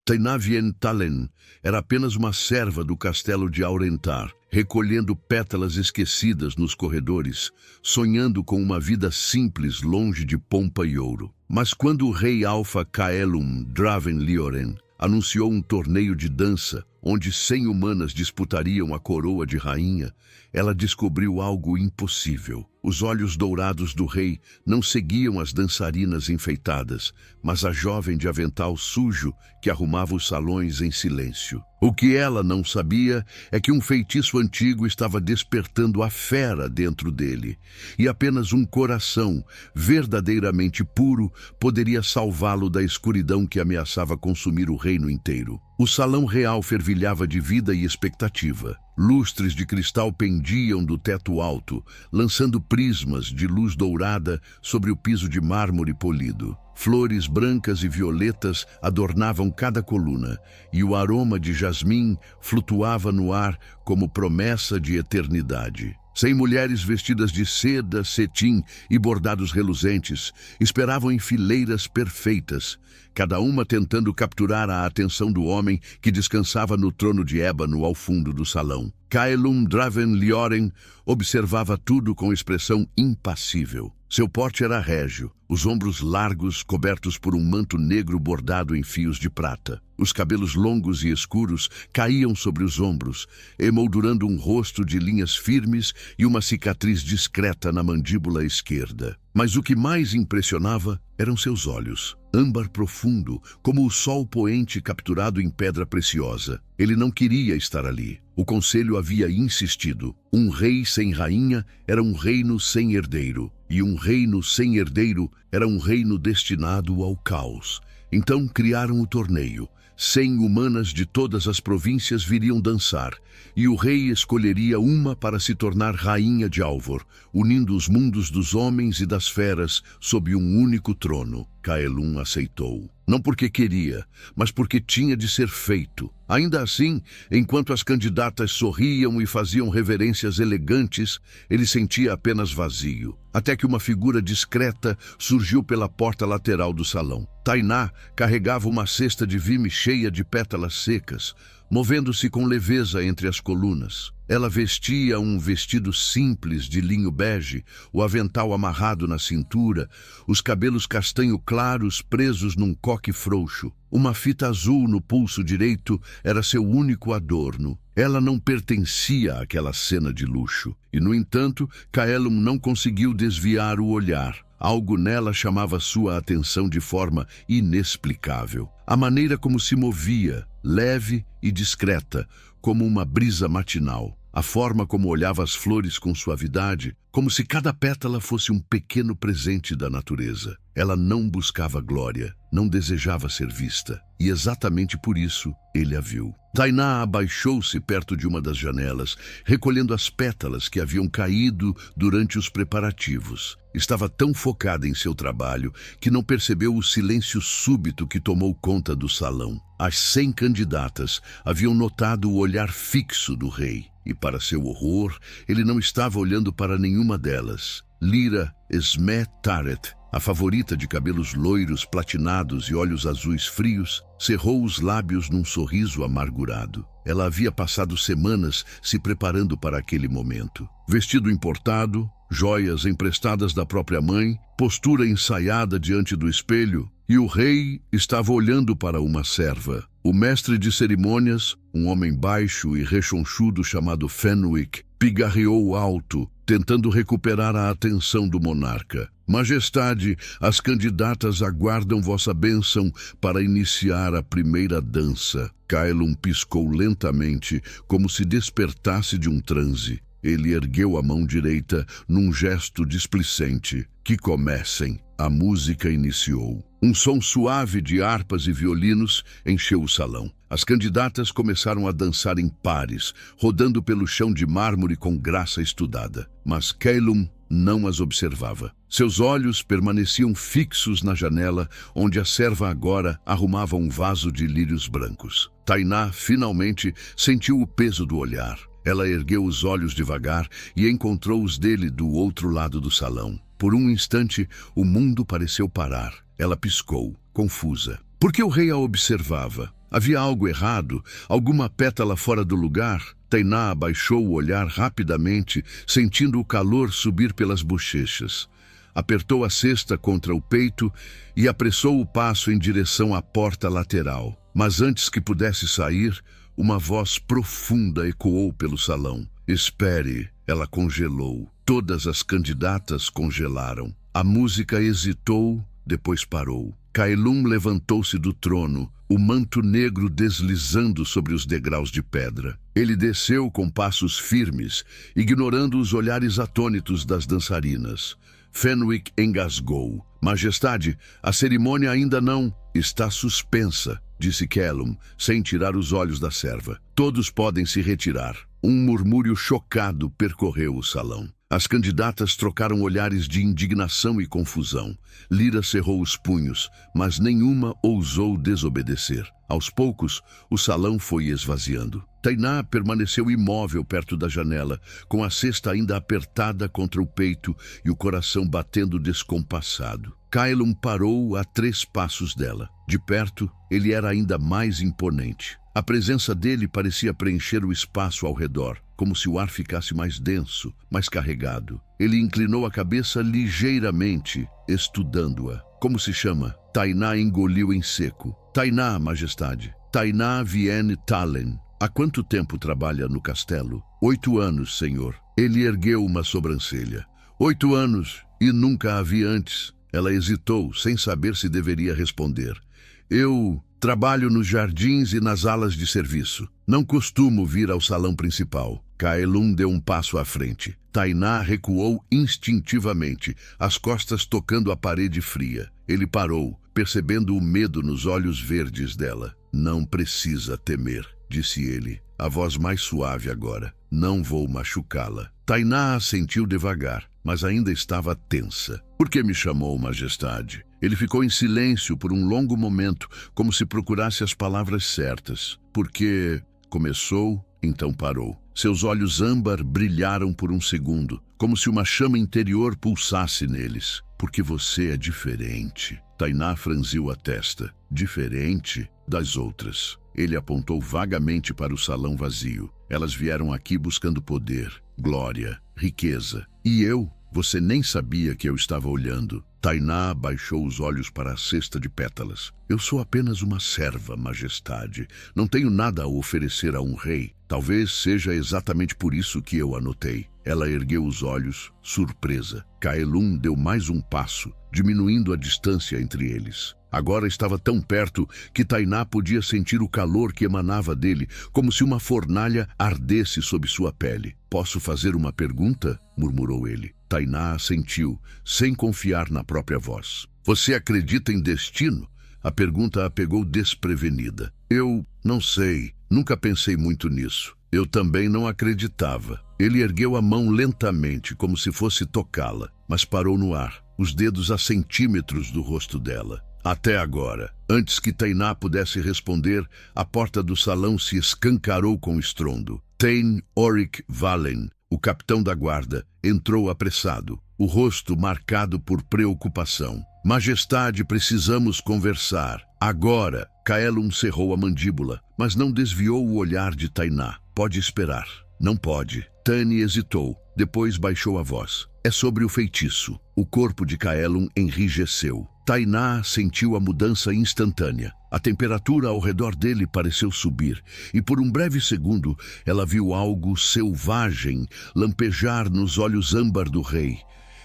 Tainá Vien Talen era apenas uma serva do castelo de Aurentar, recolhendo pétalas esquecidas nos corredores, sonhando com uma vida simples longe de pompa e ouro. Mas quando o rei Alfa Caelum Draven Lioren anunciou um torneio de dança, onde 100 humanas disputariam a coroa de rainha, ela descobriu algo impossível. Os olhos dourados do rei não seguiam as dançarinas enfeitadas, mas a jovem de avental sujo que arrumava os salões em silêncio. O que ela não sabia é que um feitiço antigo estava despertando a fera dentro dele, e apenas um coração verdadeiramente puro poderia salvá-lo da escuridão que ameaçava consumir o reino inteiro. O salão real fervilhava de vida e expectativa. Lustres de cristal pendiam do teto alto, lançando prismas de luz dourada sobre o piso de mármore polido. Flores brancas e violetas adornavam cada coluna, e o aroma de jasmim flutuava no ar como promessa de eternidade. 100 mulheres vestidas de seda, cetim e bordados reluzentes esperavam em fileiras perfeitas, cada uma tentando capturar a atenção do homem que descansava no trono de ébano ao fundo do salão. Caelum Draven Lioren observava tudo com expressão impassível. Seu porte era régio, os ombros largos cobertos por um manto negro bordado em fios de prata. Os cabelos longos e escuros caíam sobre os ombros, emoldurando um rosto de linhas firmes e uma cicatriz discreta na mandíbula esquerda. Mas o que mais impressionava eram seus olhos, âmbar profundo, como o sol poente capturado em pedra preciosa. Ele não queria estar ali. O conselho havia insistido. Um rei sem rainha era um reino sem herdeiro, e um reino sem herdeiro era um reino destinado ao caos. Então criaram o torneio. 100 humanas de todas as províncias viriam dançar, e o rei escolheria uma para se tornar rainha de Alvor, unindo os mundos dos homens e das feras sob um único trono. Caelum aceitou. Não porque queria, mas porque tinha de ser feito. Ainda assim, enquanto as candidatas sorriam e faziam reverências elegantes, ele sentia apenas vazio. Até que uma figura discreta surgiu pela porta lateral do salão. Tainá carregava uma cesta de vime cheia de pétalas secas, movendo-se com leveza entre as colunas. Ela vestia um vestido simples de linho bege, o avental amarrado na cintura, os cabelos castanho claros presos num coque frouxo. Uma fita azul no pulso direito era seu único adorno. Ela não pertencia àquela cena de luxo. E, no entanto, Caelum não conseguiu desviar o olhar. Algo nela chamava sua atenção de forma inexplicável. A maneira como se movia, leve e discreta, como uma brisa matinal. A forma como olhava as flores com suavidade, como se cada pétala fosse um pequeno presente da natureza. Ela não buscava glória, não desejava ser vista, e exatamente por isso ele a viu. Tainá abaixou-se perto de uma das janelas, recolhendo as pétalas que haviam caído durante os preparativos. Estava tão focada em seu trabalho que não percebeu o silêncio súbito que tomou conta do salão. As 100 candidatas haviam notado o olhar fixo do rei, e para seu horror, ele não estava olhando para nenhuma delas. Lyra Esme Taret, a favorita de cabelos loiros platinados e olhos azuis frios, cerrou os lábios num sorriso amargurado. Ela havia passado semanas se preparando para aquele momento. Vestido importado, joias emprestadas da própria mãe, postura ensaiada diante do espelho, e o rei estava olhando para uma serva. O mestre de cerimônias, um homem baixo e rechonchudo chamado Fenwick, pigarreou alto, tentando recuperar a atenção do monarca. Majestade, as candidatas aguardam vossa bênção para iniciar a primeira dança. Caelum piscou lentamente, como se despertasse de um transe. Ele ergueu a mão direita num gesto displicente. Que comecem. A música iniciou. Um som suave de harpas e violinos encheu o salão. As candidatas começaram a dançar em pares, rodando pelo chão de mármore com graça estudada. Mas Caelum não as observava. Seus olhos permaneciam fixos na janela, onde a serva agora arrumava um vaso de lírios brancos. Tainá finalmente sentiu o peso do olhar. Ela ergueu os olhos devagar e encontrou os dele do outro lado do salão. Por um instante, o mundo pareceu parar. Ela piscou, confusa. Porque o rei a observava. Havia algo errado, alguma pétala fora do lugar. Tainá abaixou o olhar rapidamente, sentindo o calor subir pelas bochechas. Apertou a cesta contra o peito e apressou o passo em direção à porta lateral. Mas antes que pudesse sair, uma voz profunda ecoou pelo salão. Espere, ela congelou. Todas as candidatas congelaram. A música hesitou, depois parou. Kaelum levantou-se do trono, o manto negro deslizando sobre os degraus de pedra. Ele desceu com passos firmes, ignorando os olhares atônitos das dançarinas. Fenwick engasgou. Majestade, a cerimônia ainda não está suspensa, disse Callum, sem tirar os olhos da serva. Todos podem se retirar. Um murmúrio chocado percorreu o salão. As candidatas trocaram olhares de indignação e confusão. Lyra cerrou os punhos, mas nenhuma ousou desobedecer. Aos poucos, o salão foi esvaziando. Tainá permaneceu imóvel perto da janela, com a cesta ainda apertada contra o peito e o coração batendo descompassado. Kaelum parou a 3 passos dela. De perto, ele era ainda mais imponente. A presença dele parecia preencher o espaço ao redor, como se o ar ficasse mais denso, mais carregado. Ele inclinou a cabeça ligeiramente, estudando-a. Como se chama? Tainá engoliu em seco. Tainá, majestade. Tainá Vienne Talen. Há quanto tempo trabalha no castelo? 8 anos, senhor. Ele ergueu uma sobrancelha. 8 anos, e nunca a vi antes. Ela hesitou, sem saber se deveria responder. Eu trabalho nos jardins e nas alas de serviço. Não costumo vir ao salão principal. Kaelum deu um passo à frente. Tainá recuou instintivamente, as costas tocando a parede fria. Ele parou, percebendo o medo nos olhos verdes dela. Não precisa temer, disse ele, a voz mais suave agora. Não vou machucá-la. Tainá assentiu devagar, mas ainda estava tensa. Por que me chamou, majestade? Ele ficou em silêncio por um longo momento, como se procurasse as palavras certas. Porque começou, então parou. Seus olhos âmbar brilharam por um segundo, como se uma chama interior pulsasse neles. Porque você é diferente. Tainá franziu a testa. Diferente das outras. Ele apontou vagamente para o salão vazio. Elas vieram aqui buscando poder, glória, riqueza. E eu? Você nem sabia que eu estava olhando. Tainá baixou os olhos para a cesta de pétalas. Eu sou apenas uma serva, majestade. Não tenho nada a oferecer a um rei. Talvez seja exatamente por isso que eu anotei. Ela ergueu os olhos, surpresa. Kaelum deu mais um passo, diminuindo a distância entre eles. Agora estava tão perto que Tainá podia sentir o calor que emanava dele, como se uma fornalha ardesse sob sua pele. Posso fazer uma pergunta? Murmurou ele. Tainá assentiu, sem confiar na própria voz. Você acredita em destino? A pergunta a pegou desprevenida. Eu não sei, nunca pensei muito nisso. Eu também não acreditava. Ele ergueu a mão lentamente, como se fosse tocá-la, mas parou no ar, os dedos a centímetros do rosto dela. Até agora, antes que Tainá pudesse responder, a porta do salão se escancarou com estrondo. Tain Oric Valen, o capitão da guarda, entrou apressado, o rosto marcado por preocupação. Majestade, precisamos conversar. Agora! Kaelum cerrou a mandíbula, mas não desviou o olhar de Tainá. Pode esperar. Não pode. Tani hesitou, depois baixou a voz. É sobre o feitiço. O corpo de Kaelum enrijeceu. Tainá sentiu a mudança instantânea. A temperatura ao redor dele pareceu subir, e por um breve segundo ela viu algo selvagem lampejar nos olhos âmbar do rei.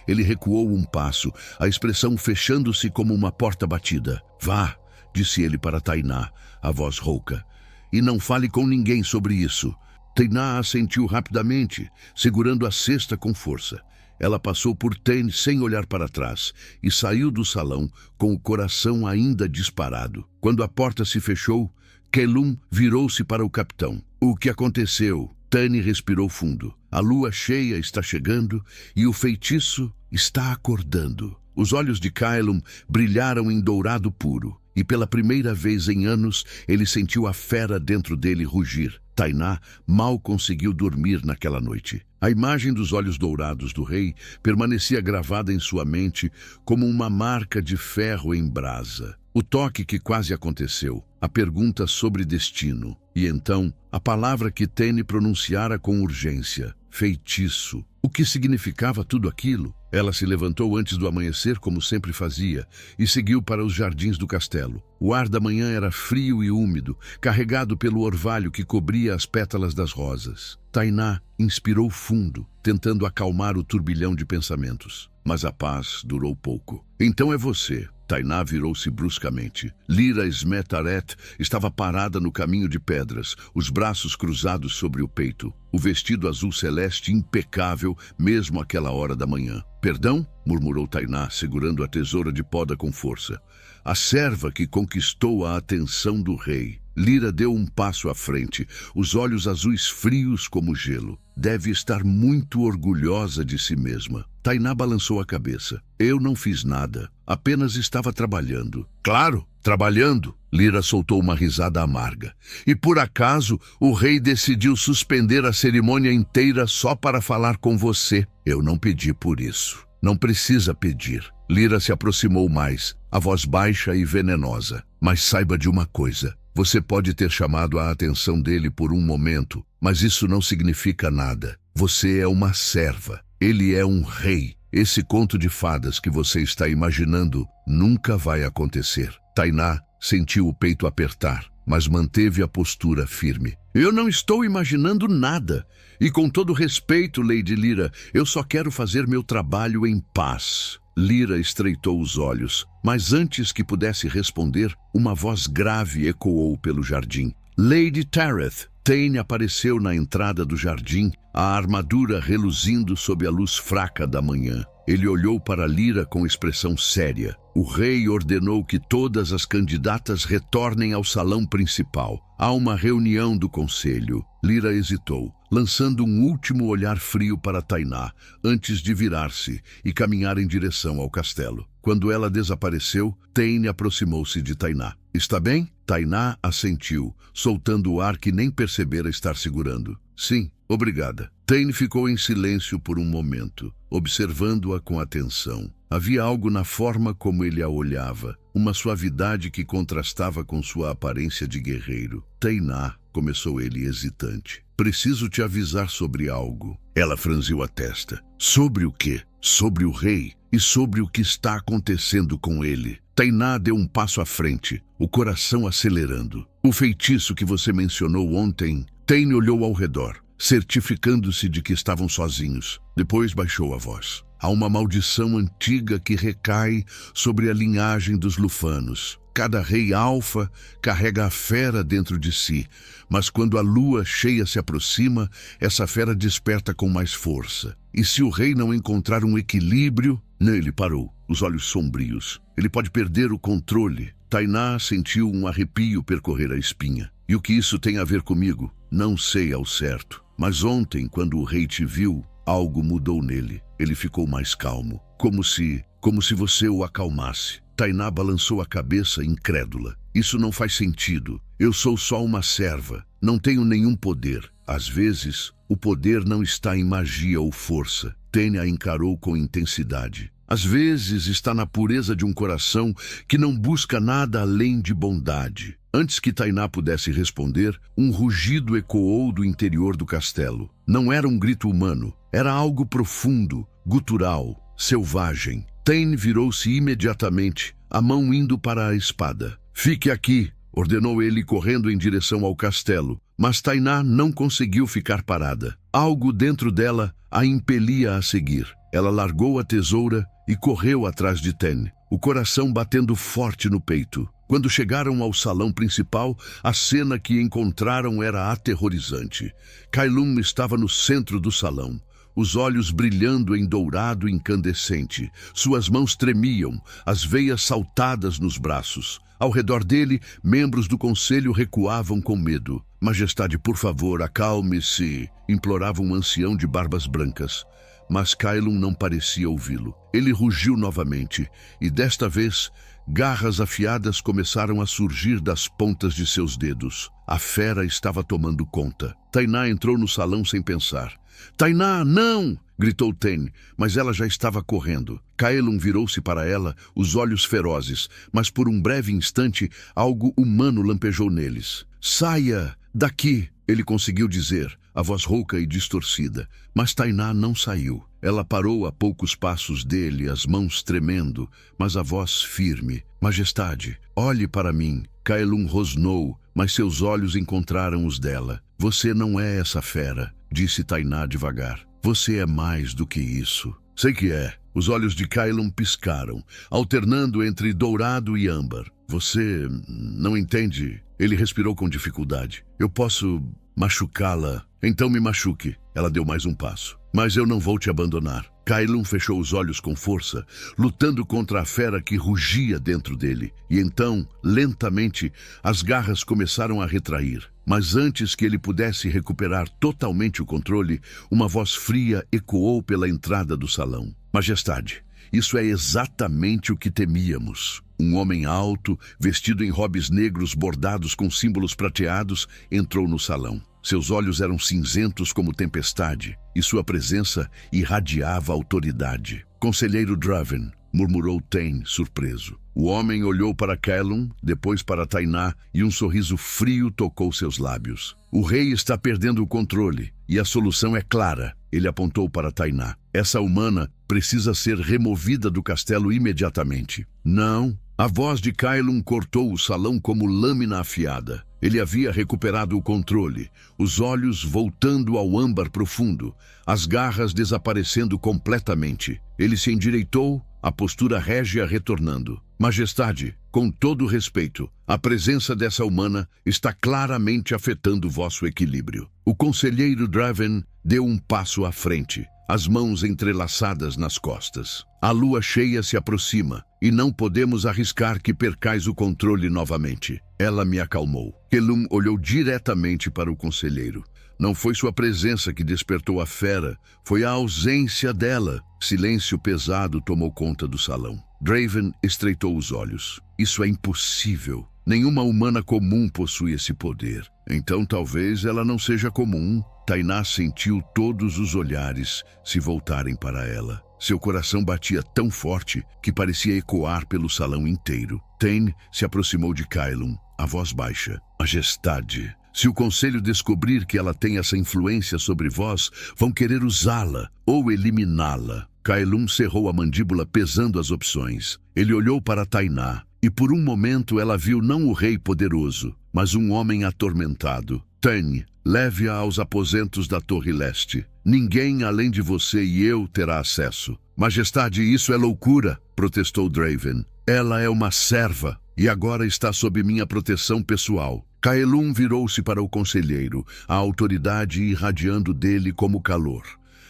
Ele recuou um passo, a expressão fechando-se como uma porta batida. Vá, disse ele para Tainá, a voz rouca, e não fale com ninguém sobre isso. Tainá assentiu rapidamente, segurando a cesta com força. Ela passou por Tain sem olhar para trás e saiu do salão com o coração ainda disparado. Quando a porta se fechou, Kaelum virou-se para o capitão. O que aconteceu? Tani respirou fundo. A lua cheia está chegando e o feitiço está acordando. Os olhos de Kaelum brilharam em dourado puro e pela primeira vez em anos ele sentiu a fera dentro dele rugir. Tainá mal conseguiu dormir naquela noite. A imagem dos olhos dourados do rei permanecia gravada em sua mente como uma marca de ferro em brasa. O toque que quase aconteceu, a pergunta sobre destino, e então a palavra que Tene pronunciara com urgência: feitiço. O que significava tudo aquilo? Ela se levantou antes do amanhecer, como sempre fazia, e seguiu para os jardins do castelo. O ar da manhã era frio e úmido, carregado pelo orvalho que cobria as pétalas das rosas. Tainá inspirou fundo, tentando acalmar o turbilhão de pensamentos. Mas a paz durou pouco. Então é você. Tainá virou-se bruscamente. Lyra Smetaret estava parada no caminho de pedras, os braços cruzados sobre o peito, o vestido azul celeste impecável, mesmo àquela hora da manhã. Perdão? Murmurou Tainá, segurando a tesoura de poda com força. A serva que conquistou a atenção do rei. Lyra deu um passo à frente, os olhos azuis frios como gelo. Deve estar muito orgulhosa de si mesma. Tainá balançou a cabeça. Eu não fiz nada, apenas estava trabalhando. Claro, trabalhando. Lyra soltou uma risada amarga. E por acaso, o rei decidiu suspender a cerimônia inteira só para falar com você. Eu não pedi por isso. Não precisa pedir. Lyra se aproximou mais, a voz baixa e venenosa. Mas saiba de uma coisa. Você pode ter chamado a atenção dele por um momento, mas isso não significa nada. Você é uma serva. Ele é um rei. Esse conto de fadas que você está imaginando nunca vai acontecer. Tainá sentiu o peito apertar, mas manteve a postura firme. Eu não estou imaginando nada. E com todo respeito, Lady Lyra, eu só quero fazer meu trabalho em paz. Lyra estreitou os olhos, mas antes que pudesse responder, uma voz grave ecoou pelo jardim. Lady Tareth. Tane apareceu na entrada do jardim, a armadura reluzindo sob a luz fraca da manhã. Ele olhou para Lyra com expressão séria. O rei ordenou que todas as candidatas retornem ao salão principal. Há uma reunião do conselho. Lyra hesitou, lançando um último olhar frio para Tainá, antes de virar-se e caminhar em direção ao castelo. Quando ela desapareceu, Tane aproximou-se de Tainá. Está bem? Tainá assentiu, soltando o ar que nem percebera estar segurando. Sim, obrigada. Tane ficou em silêncio por um momento, observando-a com atenção. Havia algo na forma como ele a olhava, uma suavidade que contrastava com sua aparência de guerreiro. Tainá, começou ele hesitante. Preciso te avisar sobre algo. Ela franziu a testa. Sobre o quê? Sobre o rei e sobre o que está acontecendo com ele. Tainá deu um passo à frente, o coração acelerando. O feitiço que você mencionou ontem. Tane olhou ao redor, certificando-se de que estavam sozinhos. Depois baixou a voz. Há uma maldição antiga que recai sobre a linhagem dos lufanos. Cada rei alfa carrega a fera dentro de si, mas quando a lua cheia se aproxima, essa fera desperta com mais força. E se o rei não encontrar um equilíbrio... Ele parou, os olhos sombrios. Ele pode perder o controle. Tainá sentiu um arrepio percorrer a espinha. E o que isso tem a ver comigo? Não sei ao certo. Mas ontem, quando o rei te viu, algo mudou nele. Ele ficou mais calmo, como se você o acalmasse. Tainá balançou a cabeça incrédula. Isso não faz sentido. Eu sou só uma serva. Não tenho nenhum poder. Às vezes, o poder não está em magia ou força. Tane a encarou com intensidade. Às vezes está na pureza de um coração que não busca nada além de bondade. Antes que Tainá pudesse responder, um rugido ecoou do interior do castelo. Não era um grito humano. Era algo profundo, gutural, selvagem. Tane virou-se imediatamente, a mão indo para a espada. Fique aqui, ordenou ele correndo em direção ao castelo. Mas Tainá não conseguiu ficar parada. Algo dentro dela a impelia a seguir. Ela largou a tesoura e correu atrás de Tane, o coração batendo forte no peito. Quando chegaram ao salão principal, a cena que encontraram era aterrorizante. Kailun estava no centro do salão, os olhos brilhando em dourado incandescente. Suas mãos tremiam, as veias saltadas nos braços. Ao redor dele, membros do conselho recuavam com medo. Majestade, por favor, acalme-se, implorava um ancião de barbas brancas. Mas Kailun não parecia ouvi-lo. Ele rugiu novamente, e desta vez, garras afiadas começaram a surgir das pontas de seus dedos. A fera estava tomando conta. Tainá entrou no salão sem pensar. Tainá, não! Gritou Ten, mas ela já estava correndo. Kaelum virou-se para ela, os olhos ferozes, mas por um breve instante algo humano lampejou neles. Saia daqui! Ele conseguiu dizer, a voz rouca e distorcida. Mas Tainá não saiu. Ela parou a poucos passos dele, as mãos tremendo, mas a voz firme. Majestade, olhe para mim. Kaelum rosnou, mas seus olhos encontraram os dela. Você não é essa fera, disse Tainá devagar. Você é mais do que isso. Sei que é. Os olhos de Kaelum piscaram, alternando entre dourado e âmbar. Você não entende? Ele respirou com dificuldade. Eu posso machucá-la. Então me machuque. Ela deu mais um passo. Mas eu não vou te abandonar. Kaelum fechou os olhos com força, lutando contra a fera que rugia dentro dele. E então, lentamente, as garras começaram a retrair. Mas antes que ele pudesse recuperar totalmente o controle, uma voz fria ecoou pela entrada do salão. Majestade, isso é exatamente o que temíamos. Um homem alto, vestido em robes negros bordados com símbolos prateados, entrou no salão. Seus olhos eram cinzentos como tempestade, e sua presença irradiava autoridade. Conselheiro Draven, murmurou Ten, surpreso. O homem olhou para Kaelum, depois para Tainá, e um sorriso frio tocou seus lábios. O rei está perdendo o controle, e a solução é clara. Ele apontou para Tainá. Essa humana precisa ser removida do castelo imediatamente. Não. A voz de Kaelum cortou o salão como lâmina afiada. Ele havia recuperado o controle, os olhos voltando ao âmbar profundo, as garras desaparecendo completamente. Ele se endireitou, a postura régia retornando. Majestade, com todo respeito, a presença dessa humana está claramente afetando vosso equilíbrio. O conselheiro Draven deu um passo à frente, as mãos entrelaçadas nas costas. A lua cheia se aproxima e não podemos arriscar que percais o controle novamente. Ela me acalmou. Kaelum olhou diretamente para o conselheiro. Não foi sua presença que despertou a fera, foi a ausência dela. Silêncio pesado tomou conta do salão. Draven estreitou os olhos. Isso é impossível. Nenhuma humana comum possui esse poder. Então talvez ela não seja comum. Tainá sentiu todos os olhares se voltarem para ela. Seu coração batia tão forte que parecia ecoar pelo salão inteiro. Ten se aproximou de Kaelum, a voz baixa. Majestade, se o conselho descobrir que ela tem essa influência sobre vós, vão querer usá-la ou eliminá-la. Kaelum cerrou a mandíbula pesando as opções. Ele olhou para Tainá e por um momento ela viu não o rei poderoso, mas um homem atormentado. Ten, leve-a aos aposentos da Torre Leste. Ninguém além de você e eu terá acesso. Majestade, isso é loucura, protestou Draven. Ela é uma serva e agora está sob minha proteção pessoal. Kaelum virou-se para o conselheiro, a autoridade irradiando dele como calor.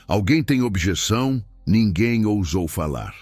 Alguém tem objeção? Ninguém ousou falar.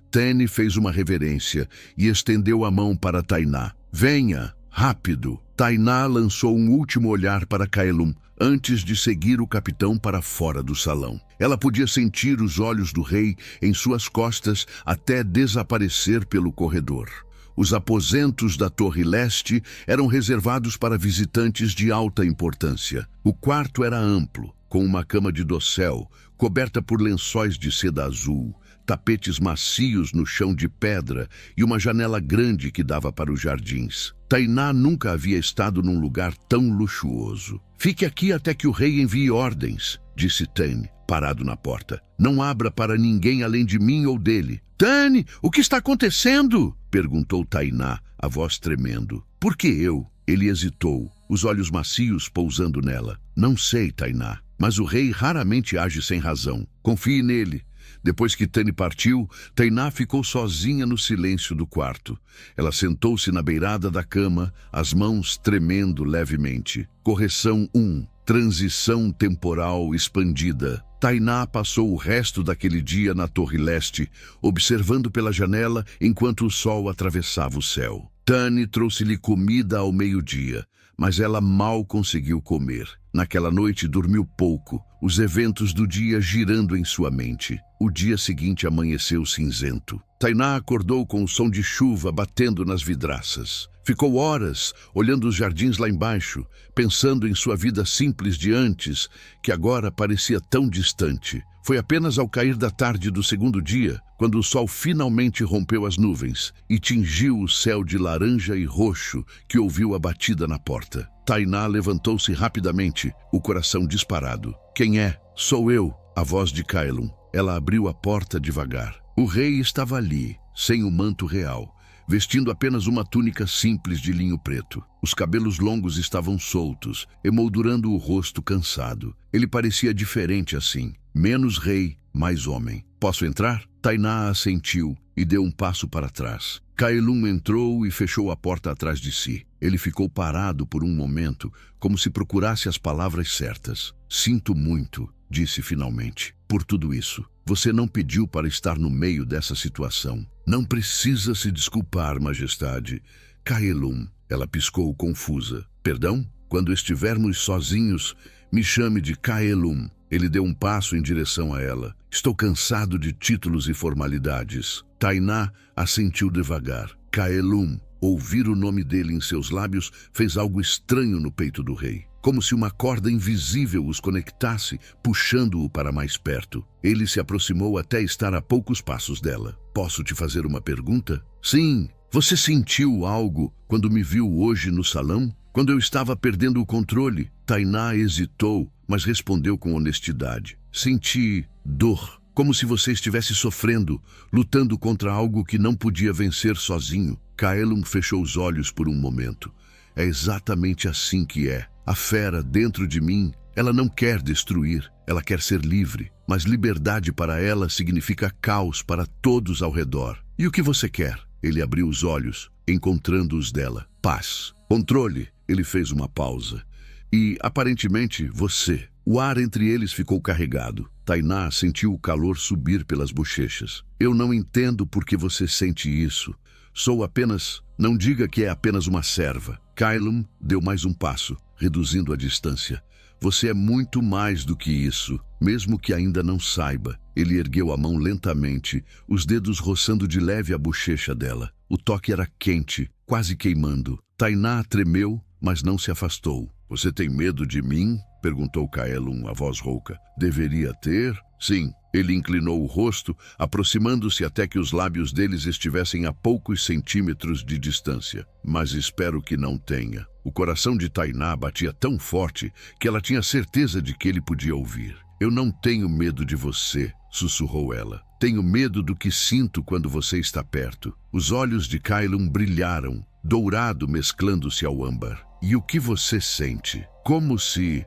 Ten fez uma reverência e estendeu a mão para Tainá. Venha, rápido. Tainá lançou um último olhar para Kaelum antes de seguir o capitão para fora do salão. Ela podia sentir os olhos do rei em suas costas até desaparecer pelo corredor. Os aposentos da Torre Leste eram reservados para visitantes de alta importância. O quarto era amplo, com uma cama de dossel, coberta por lençóis de seda azul, tapetes macios no chão de pedra e uma janela grande que dava para os jardins. Tainá nunca havia estado num lugar tão luxuoso. Fique aqui até que o rei envie ordens, disse Ten, parado na porta. Não abra para ninguém além de mim ou dele. Ten, o que está acontecendo? Perguntou Tainá, a voz tremendo. Por que eu? Ele hesitou, os olhos macios pousando nela. Não sei, Tainá, mas o rei raramente age sem razão. Confie nele. Depois que Tani partiu, Tainá ficou sozinha no silêncio do quarto. Ela sentou-se na beirada da cama, as mãos tremendo levemente. Correção 1. Transição temporal expandida. Tainá passou o resto daquele dia na Torre Leste, observando pela janela enquanto o sol atravessava o céu. Tani trouxe-lhe comida ao meio-dia, mas ela mal conseguiu comer. Naquela noite dormiu pouco, os eventos do dia girando em sua mente. O dia seguinte amanheceu cinzento. Tainá acordou com o som de chuva batendo nas vidraças. Ficou horas olhando os jardins lá embaixo, pensando em sua vida simples de antes, que agora parecia tão distante. Foi apenas ao cair da tarde do segundo dia, quando o sol finalmente rompeu as nuvens e tingiu o céu de laranja e roxo, que ouviu a batida na porta. Tainá levantou-se rapidamente, o coração disparado. Quem é? Sou eu, a voz de Kaelum. Ela abriu a porta devagar. O rei estava ali, sem o manto real, vestindo apenas uma túnica simples de linho preto. Os cabelos longos estavam soltos, emoldurando o rosto cansado. Ele parecia diferente assim, menos rei, mais homem. Posso entrar? Tainá assentiu e deu um passo para trás. Kaelum entrou e fechou a porta atrás de si. Ele ficou parado por um momento, como se procurasse as palavras certas. Sinto muito, disse finalmente, por tudo isso. Você não pediu para estar no meio dessa situação. Não precisa se desculpar, Majestade. Kaelum, ela piscou confusa. Perdão? Quando estivermos sozinhos, me chame de Kaelum. Ele deu um passo em direção a ela. Estou cansado de títulos e formalidades. Tainá assentiu devagar. Kaelum, ouvir o nome dele em seus lábios fez algo estranho no peito do rei. Como se uma corda invisível os conectasse, puxando-o para mais perto. Ele se aproximou até estar a poucos passos dela. Posso te fazer uma pergunta? Sim. Você sentiu algo quando me viu hoje no salão? Quando eu estava perdendo o controle? Tainá hesitou, mas respondeu com honestidade. Senti dor, como se você estivesse sofrendo, lutando contra algo que não podia vencer sozinho. Kaelum fechou os olhos por um momento. É exatamente assim que é. A fera dentro de mim, ela não quer destruir, ela quer ser livre. Mas liberdade para ela significa caos para todos ao redor. E o que você quer? Ele abriu os olhos, encontrando os dela. Paz. Controle. Ele fez uma pausa. E, aparentemente, você. O ar entre eles ficou carregado. Tainá sentiu o calor subir pelas bochechas. Eu não entendo por que você sente isso. Sou apenas... Não diga que é apenas uma serva. Kaelum deu mais um passo, reduzindo a distância. Você é muito mais do que isso, mesmo que ainda não saiba. Ele ergueu a mão lentamente, os dedos roçando de leve a bochecha dela. O toque era quente, quase queimando. Tainá tremeu, mas não se afastou. Você tem medo de mim? Perguntou Kaelum, a voz rouca. Deveria ter? Sim. Ele inclinou o rosto, aproximando-se até que os lábios deles estivessem a poucos centímetros de distância. Mas espero que não tenha. O coração de Tainá batia tão forte que ela tinha certeza de que ele podia ouvir. Eu não tenho medo de você, sussurrou ela. Tenho medo do que sinto quando você está perto. Os olhos de Kaelum brilharam, dourado mesclando-se ao âmbar. E o que você sente? Como se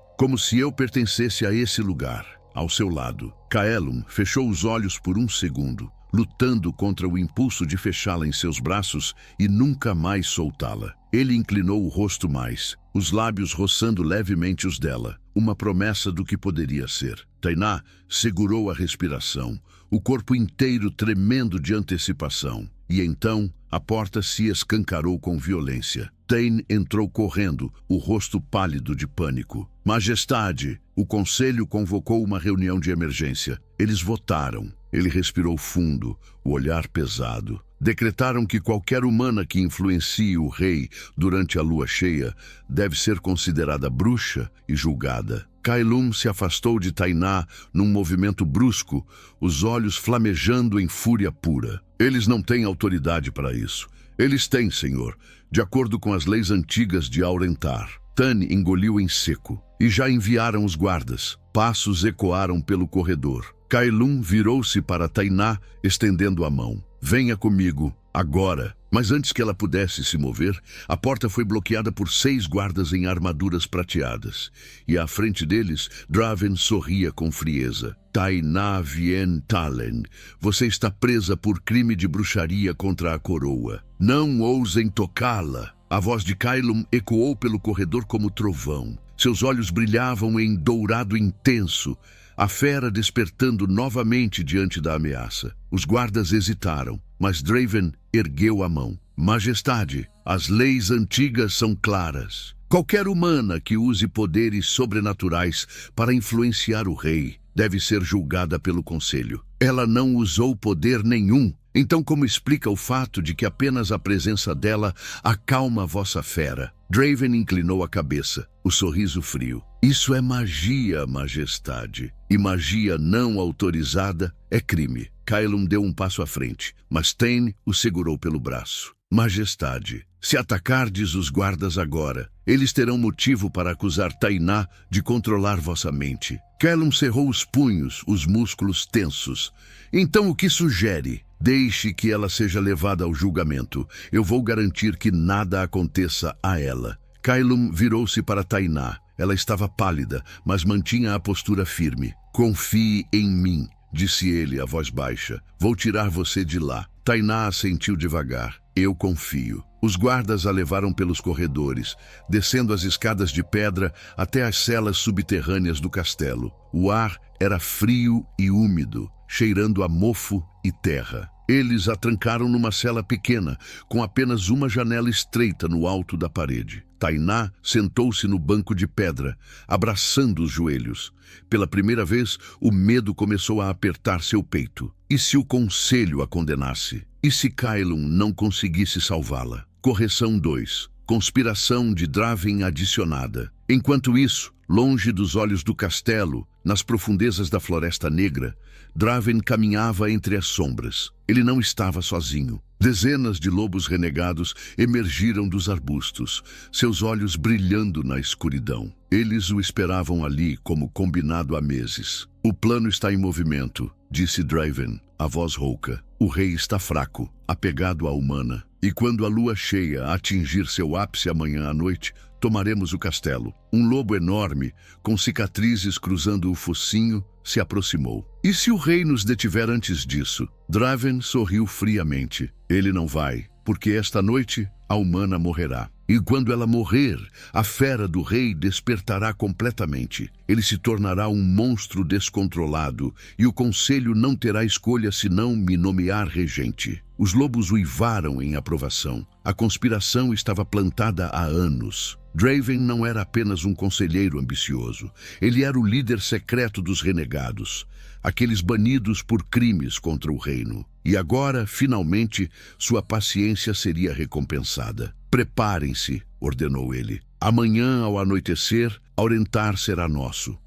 eu pertencesse a esse lugar, ao seu lado. Kaelum fechou os olhos por um segundo, lutando contra o impulso de fechá-la em seus braços e nunca mais soltá-la. Ele inclinou o rosto mais, os lábios roçando levemente os dela, uma promessa do que poderia ser. Tainá segurou a respiração, o corpo inteiro tremendo de antecipação. E então, a porta se escancarou com violência. Tain entrou correndo, o rosto pálido de pânico. Majestade, o conselho convocou uma reunião de emergência. Eles votaram. Ele respirou fundo, o olhar pesado. Decretaram que qualquer humana que influencie o rei durante a lua cheia deve ser considerada bruxa e julgada. Kaelum se afastou de Tainá num movimento brusco, os olhos flamejando em fúria pura. Eles não têm autoridade para isso. Eles têm, senhor, de acordo com as leis antigas de Aurentar. Tani engoliu em seco. E já enviaram os guardas. Passos ecoaram pelo corredor. Kaelum virou-se para Tainá, estendendo a mão. Venha comigo, agora. Mas antes que ela pudesse se mover, a porta foi bloqueada por 6 guardas em armaduras prateadas. E à frente deles, Draven sorria com frieza. Tainá Vien Talen, você está presa por crime de bruxaria contra a coroa. Não ousem tocá-la. A voz de Kaelum ecoou pelo corredor como trovão. Seus olhos brilhavam em dourado intenso, a fera despertando novamente diante da ameaça. Os guardas hesitaram, mas Draven ergueu a mão. Majestade, as leis antigas são claras. Qualquer humana que use poderes sobrenaturais para influenciar o rei deve ser julgada pelo conselho. Ela não usou poder nenhum. Então como explica o fato de que apenas a presença dela acalma a vossa fera? Draven inclinou a cabeça, o sorriso frio. Isso é magia, majestade. E magia não autorizada é crime. Kaelum deu um passo à frente, mas Tane o segurou pelo braço. Majestade, se atacardes os guardas agora, eles terão motivo para acusar Tainá de controlar vossa mente. Kaelum cerrou os punhos, os músculos tensos. Então o que sugere? Deixe que ela seja levada ao julgamento. Eu vou garantir que nada aconteça a ela. Kaelum virou-se para Tainá. Ela estava pálida, mas mantinha a postura firme. Confie em mim, disse ele, a voz baixa. Vou tirar você de lá. Tainá assentiu devagar. Eu confio. Os guardas a levaram pelos corredores, descendo as escadas de pedra até as celas subterrâneas do castelo. O ar era frio e úmido, cheirando a mofo e terra. Eles a trancaram numa cela pequena, com apenas uma janela estreita no alto da parede. Tainá sentou-se no banco de pedra, abraçando os joelhos. Pela primeira vez, o medo começou a apertar seu peito. E se o conselho a condenasse? E se Kaelum não conseguisse salvá-la? Correção 2. Conspiração de Draven adicionada. Enquanto isso, longe dos olhos do castelo, nas profundezas da Floresta Negra, Draven caminhava entre as sombras. Ele não estava sozinho. Dezenas de lobos renegados emergiram dos arbustos, seus olhos brilhando na escuridão. Eles o esperavam ali como combinado há meses. O plano está em movimento, disse Draven, a voz rouca. O rei está fraco, apegado à humana. E quando a lua cheia atingir seu ápice amanhã à noite, tomaremos o castelo. Um lobo enorme, com cicatrizes cruzando o focinho, se aproximou. E se o rei nos detiver antes disso? Draven sorriu friamente. Ele não vai, porque esta noite a humana morrerá. E quando ela morrer, a fera do rei despertará completamente. Ele se tornará um monstro descontrolado, e o conselho não terá escolha senão me nomear regente. Os lobos uivaram em aprovação. A conspiração estava plantada há anos. Draven não era apenas um conselheiro ambicioso. Ele era o líder secreto dos renegados, aqueles banidos por crimes contra o reino. E agora, finalmente, sua paciência seria recompensada. Preparem-se, ordenou ele. Amanhã, ao anoitecer, Aurentar será nosso.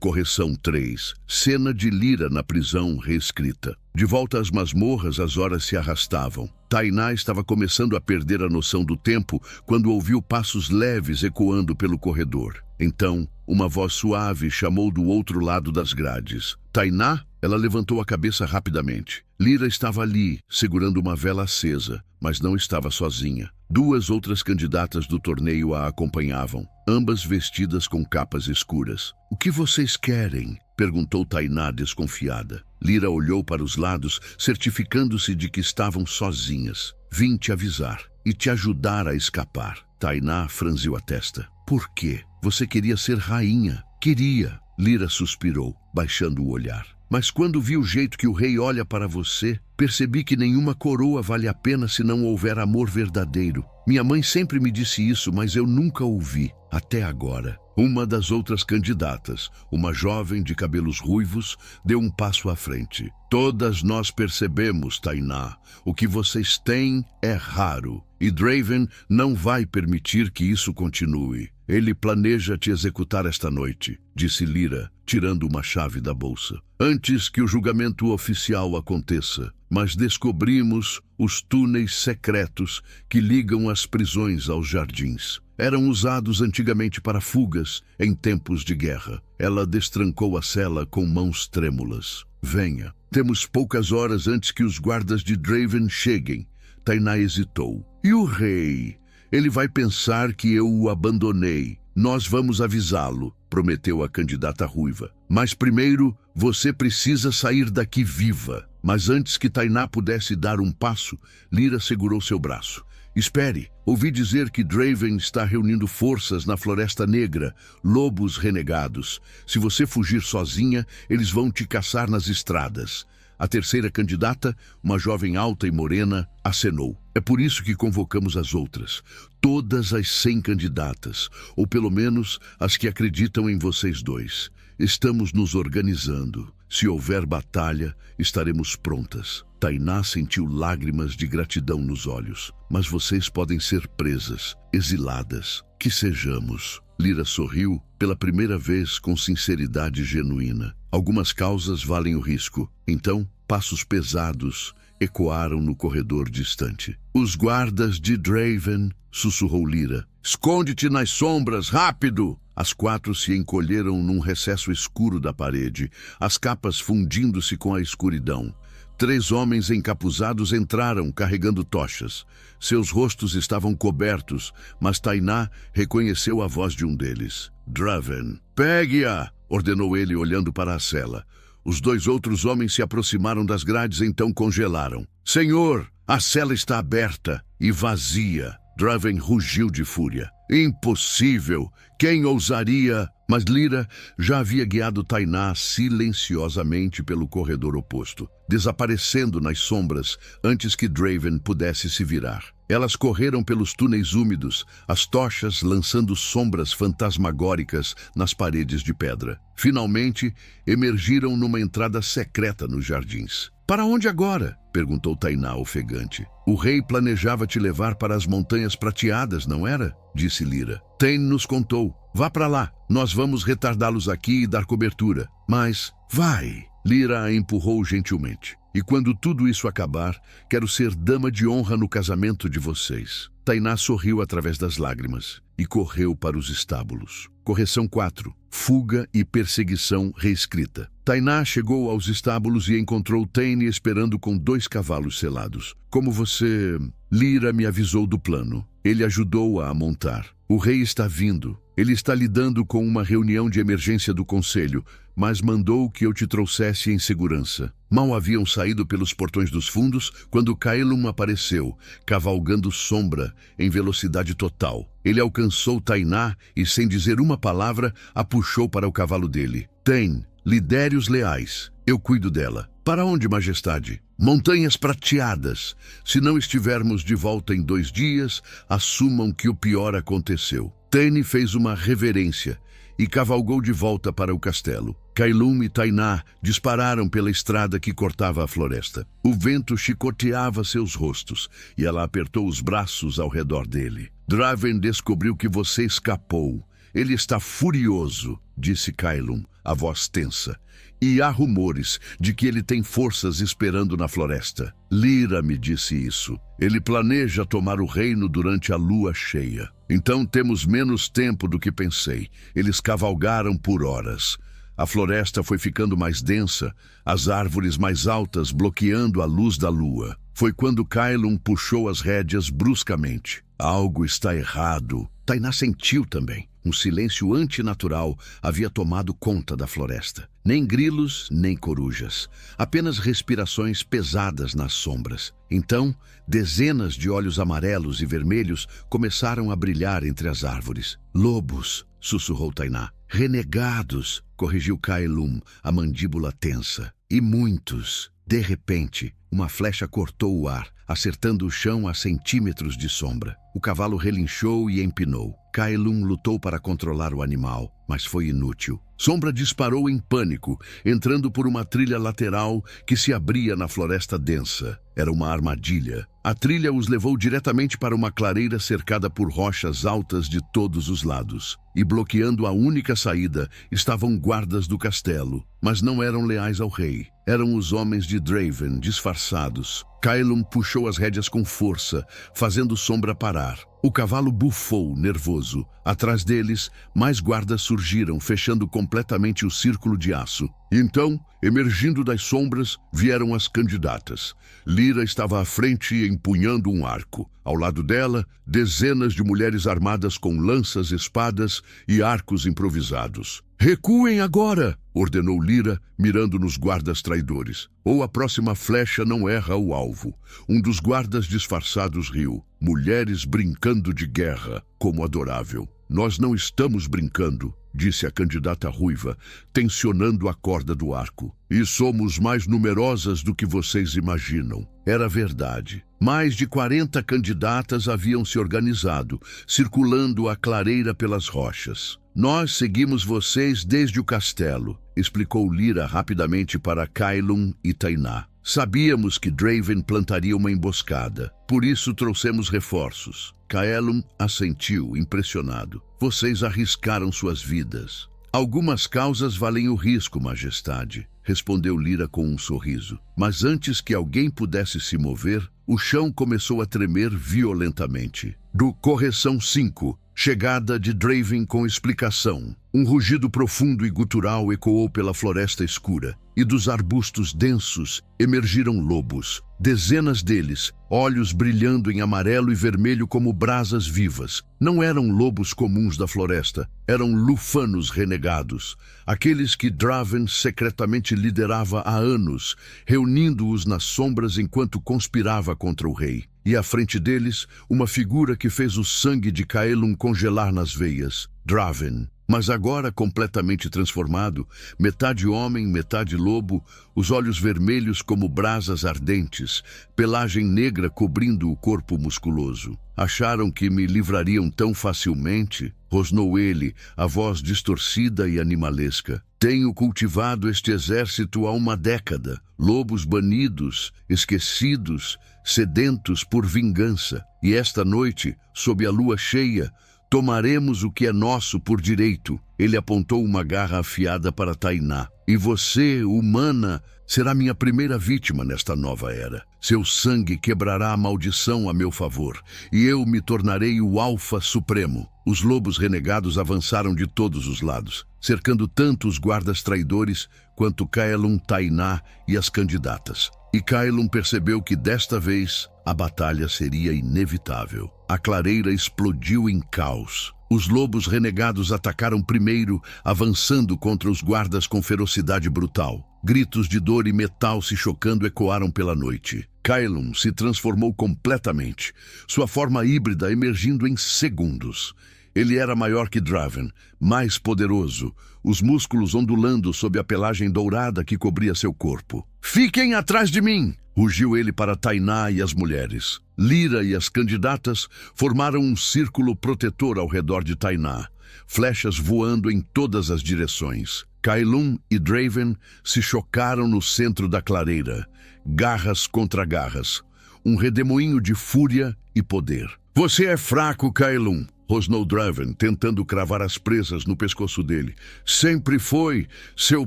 Correção 3. Cena de Lyra na prisão reescrita. De volta às masmorras, as horas se arrastavam. Tainá estava começando a perder a noção do tempo quando ouviu passos leves ecoando pelo corredor. Então, uma voz suave chamou do outro lado das grades. Tainá? Ela levantou a cabeça rapidamente. Lyra estava ali, segurando uma vela acesa, mas não estava sozinha. Duas outras candidatas do torneio a acompanhavam, ambas vestidas com capas escuras. "O que vocês querem?" perguntou Tainá desconfiada. Lyra olhou para os lados, certificando-se de que estavam sozinhas. "Vim te avisar e te ajudar a escapar." Tainá franziu a testa. "Por quê? Você queria ser rainha." "Queria." Lyra suspirou, baixando o olhar. "Mas quando vi o jeito que o rei olha para você, percebi que nenhuma coroa vale a pena se não houver amor verdadeiro. Minha mãe sempre me disse isso, mas eu nunca ouvi, até agora." Uma das outras candidatas, uma jovem de cabelos ruivos, deu um passo à frente. "Todas nós percebemos, Tainá. O que vocês têm é raro. E Draven não vai permitir que isso continue. Ele planeja te executar esta noite", disse Lyra, tirando uma chave da bolsa. "Antes que o julgamento oficial aconteça. Mas descobrimos os túneis secretos que ligam as prisões aos jardins. Eram usados antigamente para fugas em tempos de guerra." Ela destrancou a cela com mãos trêmulas. "Venha. Temos poucas horas antes que os guardas de Draven cheguem." Tainá hesitou. "E o rei? Ele vai pensar que eu o abandonei." "Nós vamos avisá-lo", prometeu a candidata ruiva. "Mas primeiro, você precisa sair daqui viva." Mas antes que Tainá pudesse dar um passo, Lyra segurou seu braço. "Espere, ouvi dizer que Draven está reunindo forças na Floresta Negra, lobos renegados. Se você fugir sozinha, eles vão te caçar nas estradas." A terceira candidata, uma jovem alta e morena, acenou. "É por isso que convocamos as outras. Todas as 100 candidatas, ou pelo menos as que acreditam em vocês dois. Estamos nos organizando. Se houver batalha, estaremos prontas." Tainá sentiu lágrimas de gratidão nos olhos. Mas vocês podem ser presas, exiladas. Que sejamos. Lyra sorriu pela primeira vez com sinceridade genuína. Algumas causas valem o risco. Então, passos pesados ecoaram no corredor distante. Os guardas de Draven, sussurrou Lyra. Esconde-te nas sombras, rápido! As 4 se encolheram num recesso escuro da parede, as capas fundindo-se com a escuridão. 3 homens encapuzados entraram, carregando tochas. Seus rostos estavam cobertos, mas Tainá reconheceu a voz de um deles. Draven. Pegue-a! Ordenou ele, olhando para a cela. Os 2 outros homens se aproximaram das grades, então congelaram. Senhor, a cela está aberta e vazia. Draven rugiu de fúria. Impossível! Quem ousaria? Mas Lyra já havia guiado Tainá silenciosamente pelo corredor oposto, desaparecendo nas sombras antes que Draven pudesse se virar. Elas correram pelos túneis úmidos, as tochas lançando sombras fantasmagóricas nas paredes de pedra. Finalmente, emergiram numa entrada secreta nos jardins. Para onde agora? Perguntou Tainá ofegante. O rei planejava te levar para as Montanhas Prateadas, não era? Disse Lyra. Tane nos contou. Vá para lá. Nós vamos retardá-los aqui e dar cobertura. Mas, vai! Lyra a empurrou gentilmente. E quando tudo isso acabar, quero ser dama de honra no casamento de vocês. Tainá sorriu através das lágrimas e correu para os estábulos. Correção 4. Fuga e perseguição reescrita. Tainá chegou aos estábulos e encontrou Tane esperando com 2 cavalos selados. Como você... Lyra me avisou do plano. Ele ajudou-a a montar. O rei está vindo. Ele está lidando com uma reunião de emergência do conselho, mas mandou que eu te trouxesse em segurança. Mal haviam saído pelos portões dos fundos quando Kaelum apareceu, cavalgando sombra em velocidade total. Ele alcançou Tainá e, sem dizer uma palavra, a puxou para o cavalo dele. Tane, lidere os leais. Eu cuido dela. Para onde, majestade? Montanhas Prateadas. Se não estivermos de volta em 2 dias, assumam que o pior aconteceu. Tane fez uma reverência e cavalgou de volta para o castelo. Kaelum e Tainá dispararam pela estrada que cortava a floresta. O vento chicoteava seus rostos e ela apertou os braços ao redor dele. Draven descobriu que você escapou. Ele está furioso, disse Kaelum, a voz tensa. E há rumores de que ele tem forças esperando na floresta. Lyra me disse isso. Ele planeja tomar o reino durante a lua cheia. Então temos menos tempo do que pensei. Eles cavalgaram por horas. A floresta foi ficando mais densa, as árvores mais altas bloqueando a luz da lua. Foi quando Kaelum puxou as rédeas bruscamente. Algo está errado. Tainá sentiu também. Um silêncio antinatural havia tomado conta da floresta. Nem grilos, nem corujas. Apenas respirações pesadas nas sombras. Então, dezenas de olhos amarelos e vermelhos começaram a brilhar entre as árvores. Lobos, sussurrou Tainá. Renegados, corrigiu Kaelum, a mandíbula tensa. E muitos. De repente, uma flecha cortou o ar, acertando o chão a centímetros de sombra. O cavalo relinchou e empinou. Kaelum lutou para controlar o animal, mas foi inútil. Sombra disparou em pânico, entrando por uma trilha lateral que se abria na floresta densa. Era uma armadilha. A trilha os levou diretamente para uma clareira cercada por rochas altas de todos os lados. E bloqueando a única saída estavam guardas do castelo, mas não eram leais ao rei. Eram os homens de Draven, disfarçados. Kaelum puxou as rédeas com força, fazendo Sombra parar. O cavalo bufou, nervoso. Atrás deles, mais guardas surgiram, fechando completamente o círculo de aço. Então, emergindo das sombras, vieram as candidatas. Lyra estava à frente, empunhando um arco. Ao lado dela, dezenas de mulheres armadas com lanças, espadas e arcos improvisados. «Recuem agora!» ordenou Lyra, mirando nos guardas traidores. Ou a próxima flecha não erra o alvo. Um dos guardas disfarçados riu. Mulheres brincando de guerra, como adorável. «Nós não estamos brincando», disse a candidata ruiva, tensionando a corda do arco. «E somos mais numerosas do que vocês imaginam». Era verdade. Mais de 40 candidatas haviam se organizado, circulando a clareira pelas rochas. «Nós seguimos vocês desde o castelo», explicou Lyra rapidamente para Kaelum e Tainá. Sabíamos que Draven plantaria uma emboscada, por isso trouxemos reforços. Caelum assentiu, impressionado. Vocês arriscaram suas vidas. Algumas causas valem o risco, Majestade, respondeu Lyra com um sorriso. Mas antes que alguém pudesse se mover, o chão começou a tremer violentamente. Do Correção 5, chegada de Draven com explicação. Um rugido profundo e gutural ecoou pela floresta escura, e dos arbustos densos emergiram lobos. Dezenas deles, olhos brilhando em amarelo e vermelho como brasas vivas. Não eram lobos comuns da floresta, eram lufanos renegados, aqueles que Draven secretamente liderava há anos, reunindo-os nas sombras enquanto conspirava contra o rei. E à frente deles, uma figura que fez o sangue de Caelum congelar nas veias, Draven. Mas agora completamente transformado, metade homem, metade lobo, os olhos vermelhos como brasas ardentes, pelagem negra cobrindo o corpo musculoso. Acharam que me livrariam tão facilmente? Rosnou ele, a voz distorcida e animalesca. Tenho cultivado este exército há uma década. Lobos banidos, esquecidos, sedentos por vingança. E esta noite, sob a lua cheia, tomaremos o que é nosso por direito. Ele apontou uma garra afiada para Tainá. E você, humana, será minha primeira vítima nesta nova era. Seu sangue quebrará a maldição a meu favor, e eu me tornarei o Alfa Supremo. Os lobos renegados avançaram de todos os lados, cercando tanto os guardas traidores quanto Caelum, Tainá e as candidatas. E Caelum percebeu que desta vez a batalha seria inevitável. A clareira explodiu em caos. Os lobos renegados atacaram primeiro, avançando contra os guardas com ferocidade brutal. Gritos de dor e metal se chocando ecoaram pela noite. Caelum se transformou completamente, sua forma híbrida emergindo em segundos. Ele era maior que Draven, mais poderoso, os músculos ondulando sob a pelagem dourada que cobria seu corpo. "Fiquem atrás de mim!" rugiu ele para Tainá e as mulheres. Lyra e as candidatas formaram um círculo protetor ao redor de Tainá, flechas voando em todas as direções. Caelum e Draven se chocaram no centro da clareira, garras contra garras, um redemoinho de fúria e poder. "Você é fraco, Caelum", rosnou Draven, tentando cravar as presas no pescoço dele. "Sempre foi. Seu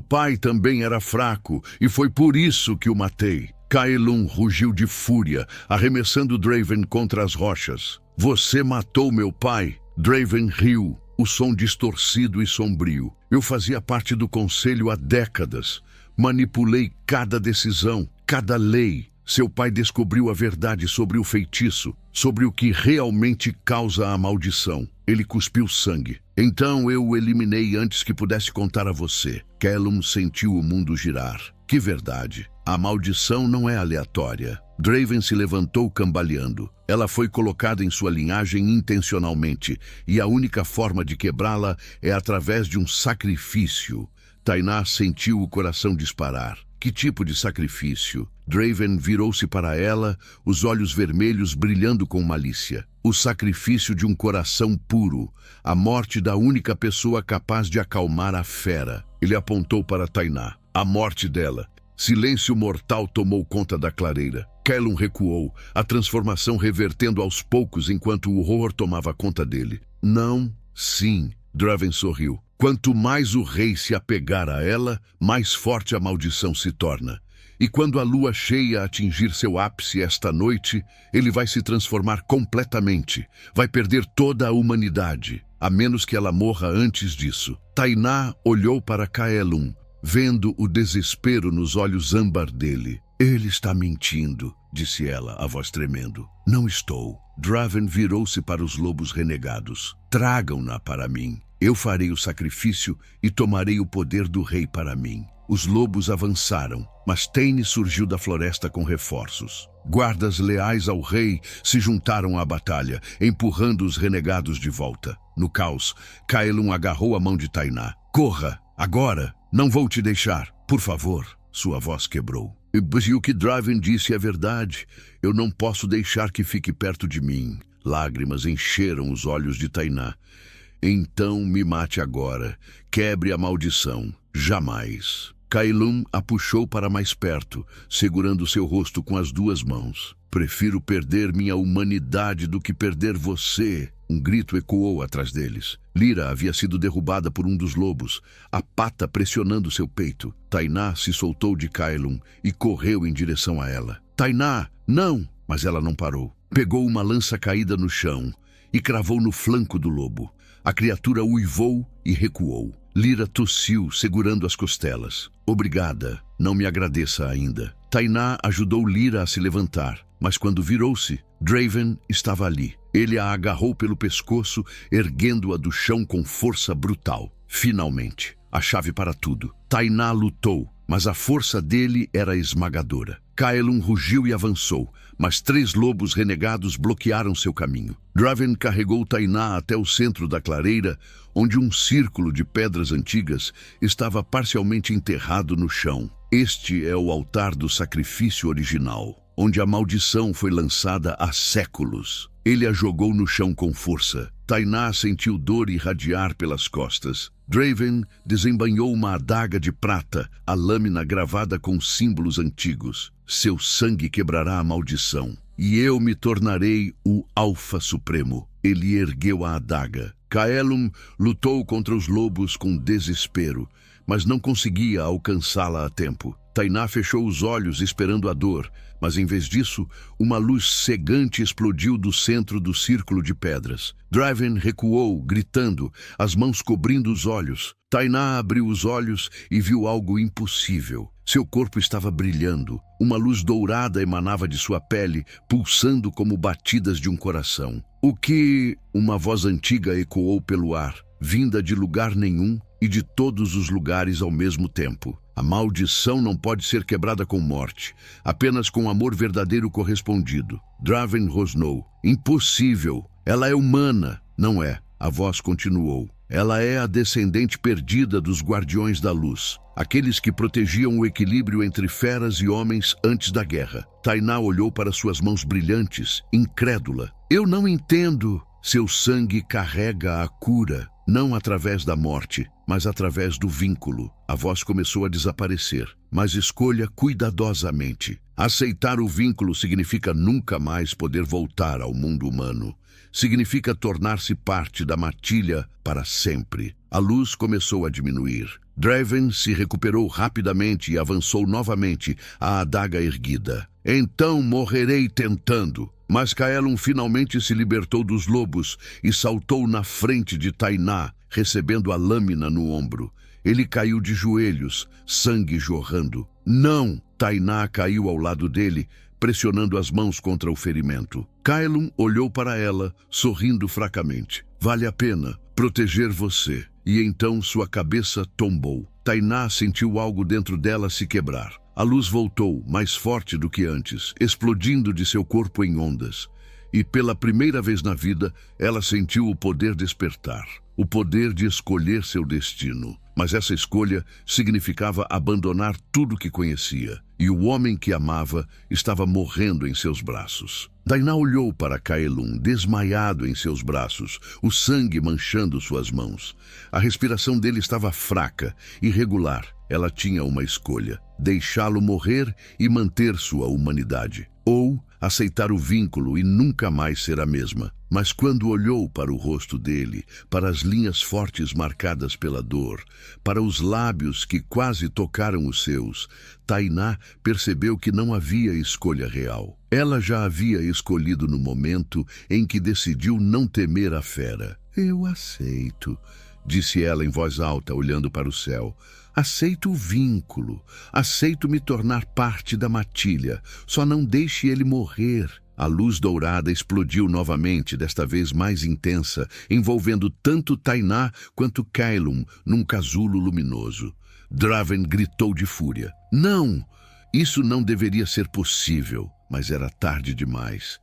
pai também era fraco, e foi por isso que o matei." Caelum rugiu de fúria, arremessando Draven contra as rochas. "Você matou meu pai?" Draven riu, o som distorcido e sombrio. "Eu fazia parte do conselho há décadas. Manipulei cada decisão, cada lei. Seu pai descobriu a verdade sobre o feitiço, sobre o que realmente causa a maldição. Ele cuspiu sangue. Então eu o eliminei antes que pudesse contar a você." Caelum sentiu o mundo girar. Que verdade! A maldição não é aleatória. Draven se levantou cambaleando. Ela foi colocada em sua linhagem intencionalmente, e a única forma de quebrá-la é através de um sacrifício. Tainá sentiu o coração disparar. Que tipo de sacrifício? Draven virou-se para ela, os olhos vermelhos brilhando com malícia. O sacrifício de um coração puro, a morte da única pessoa capaz de acalmar a fera. Ele apontou para Tainá. A morte dela. Silêncio mortal tomou conta da clareira. Caelum recuou, a transformação revertendo aos poucos enquanto o horror tomava conta dele. "Não, sim", Draven sorriu. "Quanto mais o rei se apegar a ela, mais forte a maldição se torna. E quando a lua cheia atingir seu ápice esta noite, ele vai se transformar completamente. Vai perder toda a humanidade, a menos que ela morra antes disso." Tainá olhou para Caelum, vendo o desespero nos olhos âmbar dele. "Ele está mentindo", disse ela, a voz tremendo. "Não estou." Draven virou-se para os lobos renegados. "Tragam-na para mim. Eu farei o sacrifício e tomarei o poder do rei para mim." Os lobos avançaram, mas Taine surgiu da floresta com reforços. Guardas leais ao rei se juntaram à batalha, empurrando os renegados de volta. No caos, Caelum agarrou a mão de Tainá. "Corra! Agora! Não vou te deixar! Por favor!" Sua voz quebrou. E o que Draven disse é verdade. Eu não posso deixar que fique perto de mim." Lágrimas encheram os olhos de Tainá. "Então me mate agora. Quebre a maldição. Jamais." Kaelum a puxou para mais perto, segurando seu rosto com as duas mãos. Prefiro perder minha humanidade do que perder você. Um grito ecoou atrás deles. Lyra havia sido derrubada por um dos lobos, a pata pressionando seu peito. Tainá se soltou de Kaelum e correu em direção a ela. Tainá, não! Mas ela não parou. Pegou uma lança caída no chão e cravou no flanco do lobo. A criatura uivou e recuou. Lyra tossiu, segurando as costelas. Obrigada, não me agradeça ainda. Tainá ajudou Lyra a se levantar, mas quando virou-se, Draven estava ali. Ele a agarrou pelo pescoço, erguendo-a do chão com força brutal. Finalmente, a chave para tudo. Tainá lutou, mas a força dele era esmagadora. Kaelum rugiu e avançou, mas 3 lobos renegados bloquearam seu caminho. Draven carregou Tainá até o centro da clareira, onde um círculo de pedras antigas estava parcialmente enterrado no chão. Este é o altar do sacrifício original, onde a maldição foi lançada há séculos. Ele a jogou no chão com força. Tainá sentiu dor irradiar pelas costas. Draven desembainhou uma adaga de prata, a lâmina gravada com símbolos antigos. Seu sangue quebrará a maldição, e eu me tornarei o Alfa Supremo. Ele ergueu a adaga. Kaelum lutou contra os lobos com desespero, mas não conseguia alcançá-la a tempo. Tainá fechou os olhos esperando a dor, mas em vez disso, uma luz cegante explodiu do centro do círculo de pedras. Draven recuou, gritando, as mãos cobrindo os olhos. Tainá abriu os olhos e viu algo impossível. Seu corpo estava brilhando. Uma luz dourada emanava de sua pele, pulsando como batidas de um coração. O que? Uma voz antiga ecoou pelo ar, vinda de lugar nenhum e de todos os lugares ao mesmo tempo. A maldição não pode ser quebrada com morte, apenas com amor verdadeiro correspondido. Draven rosnou. Impossível. Ela é humana. Não é. A voz continuou. Ela é a descendente perdida dos Guardiões da Luz, aqueles que protegiam o equilíbrio entre feras e homens antes da guerra. Tainá olhou para suas mãos brilhantes, incrédula. Eu não entendo. Seu sangue carrega a cura, não através da morte, mas através do vínculo. A voz começou a desaparecer, mas escolha cuidadosamente. Aceitar o vínculo significa nunca mais poder voltar ao mundo humano. Significa tornar-se parte da matilha para sempre. A luz começou a diminuir. Draven se recuperou rapidamente e avançou novamente, a adaga erguida. Então morrerei tentando. Mas Kaelum finalmente se libertou dos lobos e saltou na frente de Tainá, recebendo a lâmina no ombro. Ele caiu de joelhos, sangue jorrando. Não! Tainá caiu ao lado dele, pressionando as mãos contra o ferimento. Kaelum olhou para ela, sorrindo fracamente. Vale a pena proteger você. E então sua cabeça tombou. Tainá sentiu algo dentro dela se quebrar. A luz voltou, mais forte do que antes, explodindo de seu corpo em ondas. E pela primeira vez na vida, ela sentiu o poder despertar. O poder de escolher seu destino. Mas essa escolha significava abandonar tudo que conhecia. E o homem que amava estava morrendo em seus braços. Tainá olhou para Kaelum, desmaiado em seus braços, o sangue manchando suas mãos. A respiração dele estava fraca, irregular. Ela tinha uma escolha: deixá-lo morrer e manter sua humanidade. Ou aceitar o vínculo e nunca mais ser a mesma. Mas quando olhou para o rosto dele, para as linhas fortes marcadas pela dor, para os lábios que quase tocaram os seus, Tainá percebeu que não havia escolha real. Ela já havia escolhido no momento em que decidiu não temer a fera. Eu aceito, disse ela em voz alta, olhando para o céu. Aceito o vínculo, aceito me tornar parte da matilha, só não deixe ele morrer. A luz dourada explodiu novamente, desta vez mais intensa, envolvendo tanto Tainá quanto Kaelum num casulo luminoso. Draven gritou de fúria. Não! Isso não deveria ser possível, mas era tarde demais.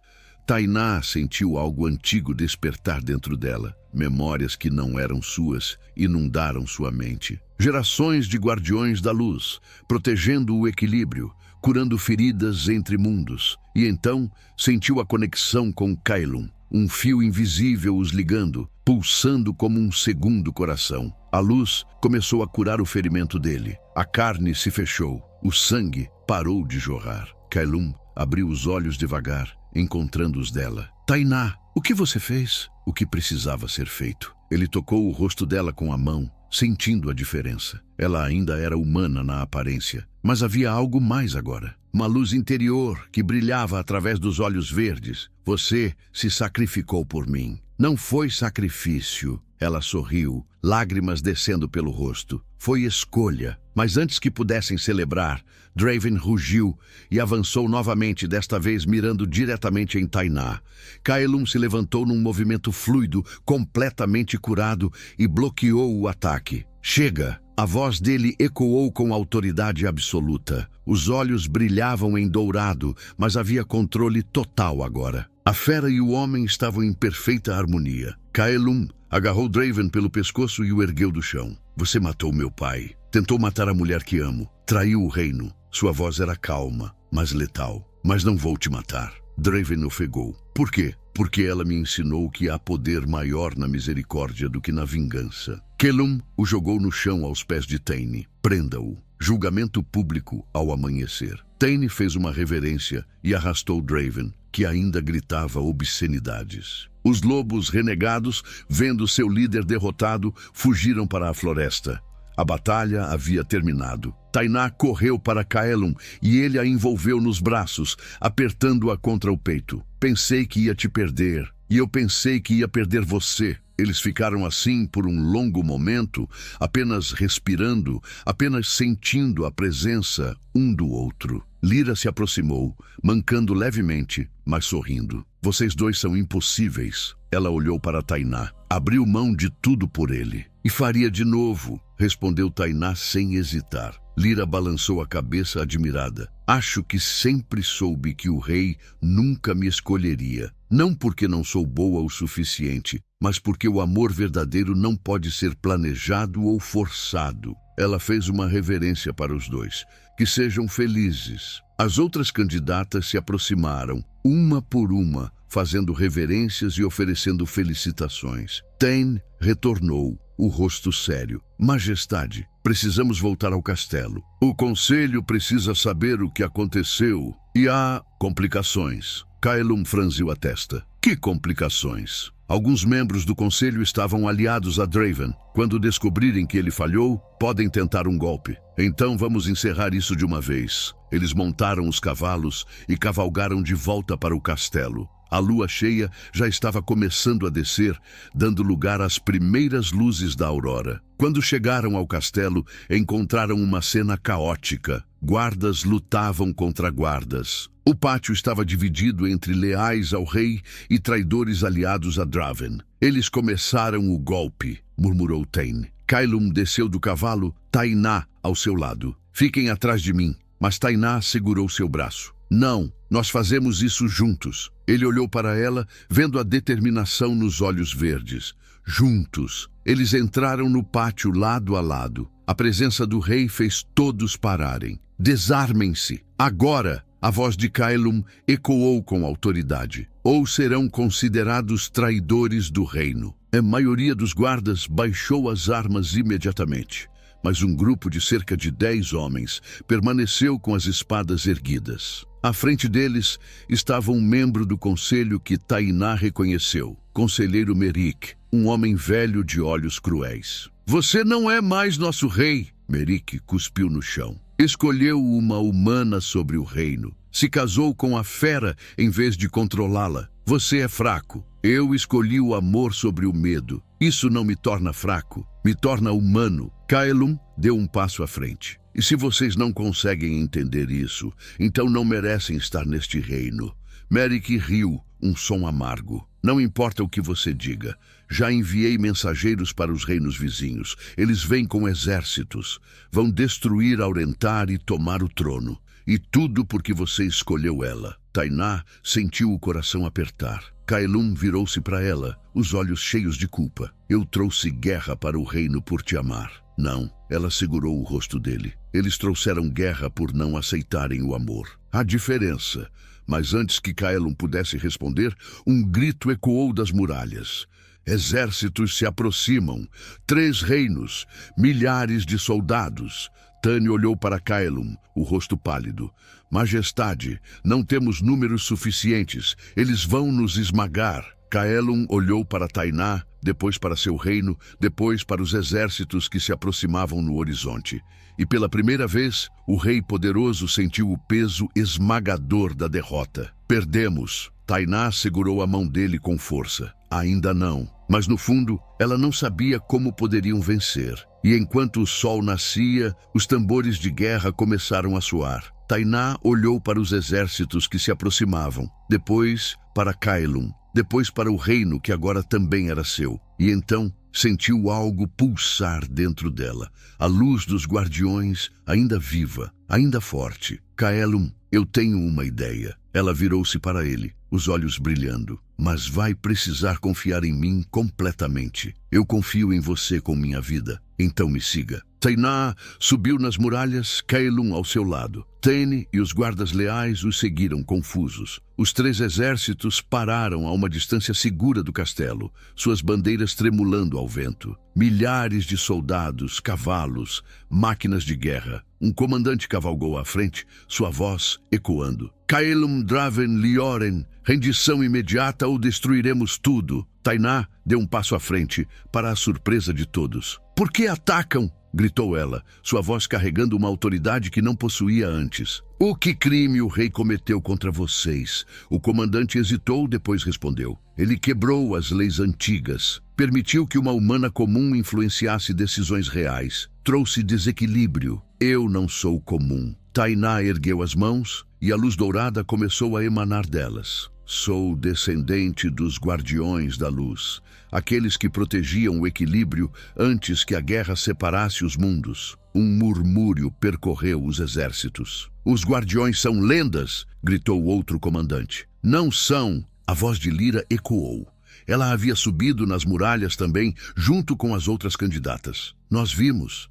Tainá sentiu algo antigo despertar dentro dela. Memórias que não eram suas inundaram sua mente. Gerações de guardiões da luz, protegendo o equilíbrio, curando feridas entre mundos. E então sentiu a conexão com Kaelum, um fio invisível os ligando, pulsando como um segundo coração. A luz começou a curar o ferimento dele. A carne se fechou, o sangue parou de jorrar. Kaelum abriu os olhos devagar, encontrando os dela. Tainá, o que você fez? O que precisava ser feito. Ele tocou o rosto dela com a mão, sentindo a diferença. Ela ainda era humana na aparência, mas havia algo mais agora. Uma luz interior que brilhava através dos olhos verdes. Você se sacrificou por mim. Não foi sacrifício. Ela sorriu, lágrimas descendo pelo rosto. Foi escolha. Mas antes que pudessem celebrar, Draven rugiu e avançou novamente, desta vez mirando diretamente em Tainá. Kaelum se levantou num movimento fluido, completamente curado, e bloqueou o ataque. Chega! A voz dele ecoou com autoridade absoluta. Os olhos brilhavam em dourado, mas havia controle total agora. A fera e o homem estavam em perfeita harmonia. Kaelum agarrou Draven pelo pescoço e o ergueu do chão. Você matou meu pai. Tentou matar a mulher que amo. Traiu o reino. Sua voz era calma, mas letal. Mas não vou te matar. Draven ofegou. Por quê? Porque ela me ensinou que há poder maior na misericórdia do que na vingança. Kaelum o jogou no chão aos pés de Taine. Prenda-o. Julgamento público ao amanhecer. Taine fez uma reverência e arrastou Draven, que ainda gritava obscenidades. Os lobos renegados, vendo seu líder derrotado, fugiram para a floresta. A batalha havia terminado. Tainá correu para Kaelum e ele a envolveu nos braços, apertando-a contra o peito. Pensei que ia te perder, e eu pensei que ia perder você. Eles ficaram assim por um longo momento, apenas respirando, apenas sentindo a presença um do outro. Lyra se aproximou, mancando levemente, mas sorrindo. Vocês dois são impossíveis. Ela olhou para Tainá. Abriu mão de tudo por ele. E faria de novo, respondeu Tainá sem hesitar. Lyra balançou a cabeça admirada. Acho que sempre soube que o rei nunca me escolheria. Não porque não sou boa o suficiente, mas porque o amor verdadeiro não pode ser planejado ou forçado. Ela fez uma reverência para os dois. Que sejam felizes. As outras candidatas se aproximaram, uma por uma, fazendo reverências e oferecendo felicitações. Taine retornou, o rosto sério. Majestade, precisamos voltar ao castelo. O conselho precisa saber o que aconteceu e há complicações. Kaelum franziu a testa. Que complicações? Alguns membros do conselho estavam aliados a Draven. Quando descobrirem que ele falhou, podem tentar um golpe. Então vamos encerrar isso de uma vez. Eles montaram os cavalos e cavalgaram de volta para o castelo. A lua cheia já estava começando a descer, dando lugar às primeiras luzes da aurora. Quando chegaram ao castelo, encontraram uma cena caótica. Guardas lutavam contra guardas. O pátio estava dividido entre leais ao rei e traidores aliados a Draven. Eles começaram o golpe, murmurou Taine. Kaelum desceu do cavalo, Tainá ao seu lado. Fiquem atrás de mim. Mas Tainá segurou seu braço. Não, nós fazemos isso juntos. Ele olhou para ela, vendo a determinação nos olhos verdes. Juntos. Eles entraram no pátio lado a lado. A presença do rei fez todos pararem. Desarmem-se. Agora! A voz de Kaelum ecoou com autoridade. Ou serão considerados traidores do reino. A maioria dos guardas baixou as armas imediatamente. Mas um grupo de cerca de 10 homens permaneceu com as espadas erguidas. À frente deles estava um membro do conselho que Tainá reconheceu, Conselheiro Merik, um homem velho de olhos cruéis. Você não é mais nosso rei, Merik cuspiu no chão. Escolheu uma humana sobre o reino. Se casou com a fera em vez de controlá-la. Você é fraco. Eu escolhi o amor sobre o medo. Isso não me torna fraco, me torna humano. Kaelum deu um passo à frente. E se vocês não conseguem entender isso, então não merecem estar neste reino. Merik riu, um som amargo. Não importa o que você diga. Já enviei mensageiros para os reinos vizinhos. Eles vêm com exércitos. Vão destruir Aurentar e tomar o trono. E tudo porque você escolheu ela. Tainá sentiu o coração apertar. Kaelum virou-se para ela, os olhos cheios de culpa. Eu trouxe guerra para o reino por te amar. Não, ela segurou o rosto dele. Eles trouxeram guerra por não aceitarem o amor. Há diferença. Mas antes que Kaelum pudesse responder, um grito ecoou das muralhas. Exércitos se aproximam. 3 reinos, milhares de soldados. Tani olhou para Caelum, o rosto pálido. Majestade, não temos números suficientes. Eles vão nos esmagar. Caelum olhou para Tainá, depois para seu reino, depois para os exércitos que se aproximavam no horizonte. E pela primeira vez, o rei poderoso sentiu o peso esmagador da derrota. Perdemos. Tainá segurou a mão dele com força. Ainda não. Mas no fundo, ela não sabia como poderiam vencer. E enquanto o sol nascia, os tambores de guerra começaram a soar. Tainá olhou para os exércitos que se aproximavam, depois para Caelum, depois para o reino que agora também era seu. E então sentiu algo pulsar dentro dela. A luz dos guardiões, ainda viva, ainda forte. Caelum, eu tenho uma ideia. Ela virou-se para ele, os olhos brilhando. Mas vai precisar confiar em mim completamente. Eu confio em você com minha vida. Então me siga. Tainá subiu nas muralhas, Caelum ao seu lado. Tene e os guardas leais os seguiram confusos. Os 3 exércitos pararam a uma distância segura do castelo, suas bandeiras tremulando ao vento. Milhares de soldados, cavalos, máquinas de guerra. Um comandante cavalgou à frente, sua voz ecoando. Caelum Draven Lioren, rendição imediata ou destruiremos tudo. Tainá deu um passo à frente, para a surpresa de todos. Por que atacam? Gritou ela, sua voz carregando uma autoridade que não possuía antes. O que crime o rei cometeu contra vocês? O comandante hesitou, depois respondeu. Ele quebrou as leis antigas, permitiu que uma humana comum influenciasse decisões reais, trouxe desequilíbrio. Eu não sou comum. Tainá ergueu as mãos e a luz dourada começou a emanar delas. Sou descendente dos guardiões da luz, aqueles que protegiam o equilíbrio antes que a guerra separasse os mundos. Um murmúrio percorreu os exércitos. Os guardiões são lendas, gritou outro comandante. Não são, a voz de Lyra ecoou. Ela havia subido nas muralhas também, junto com as outras candidatas. Nós vimos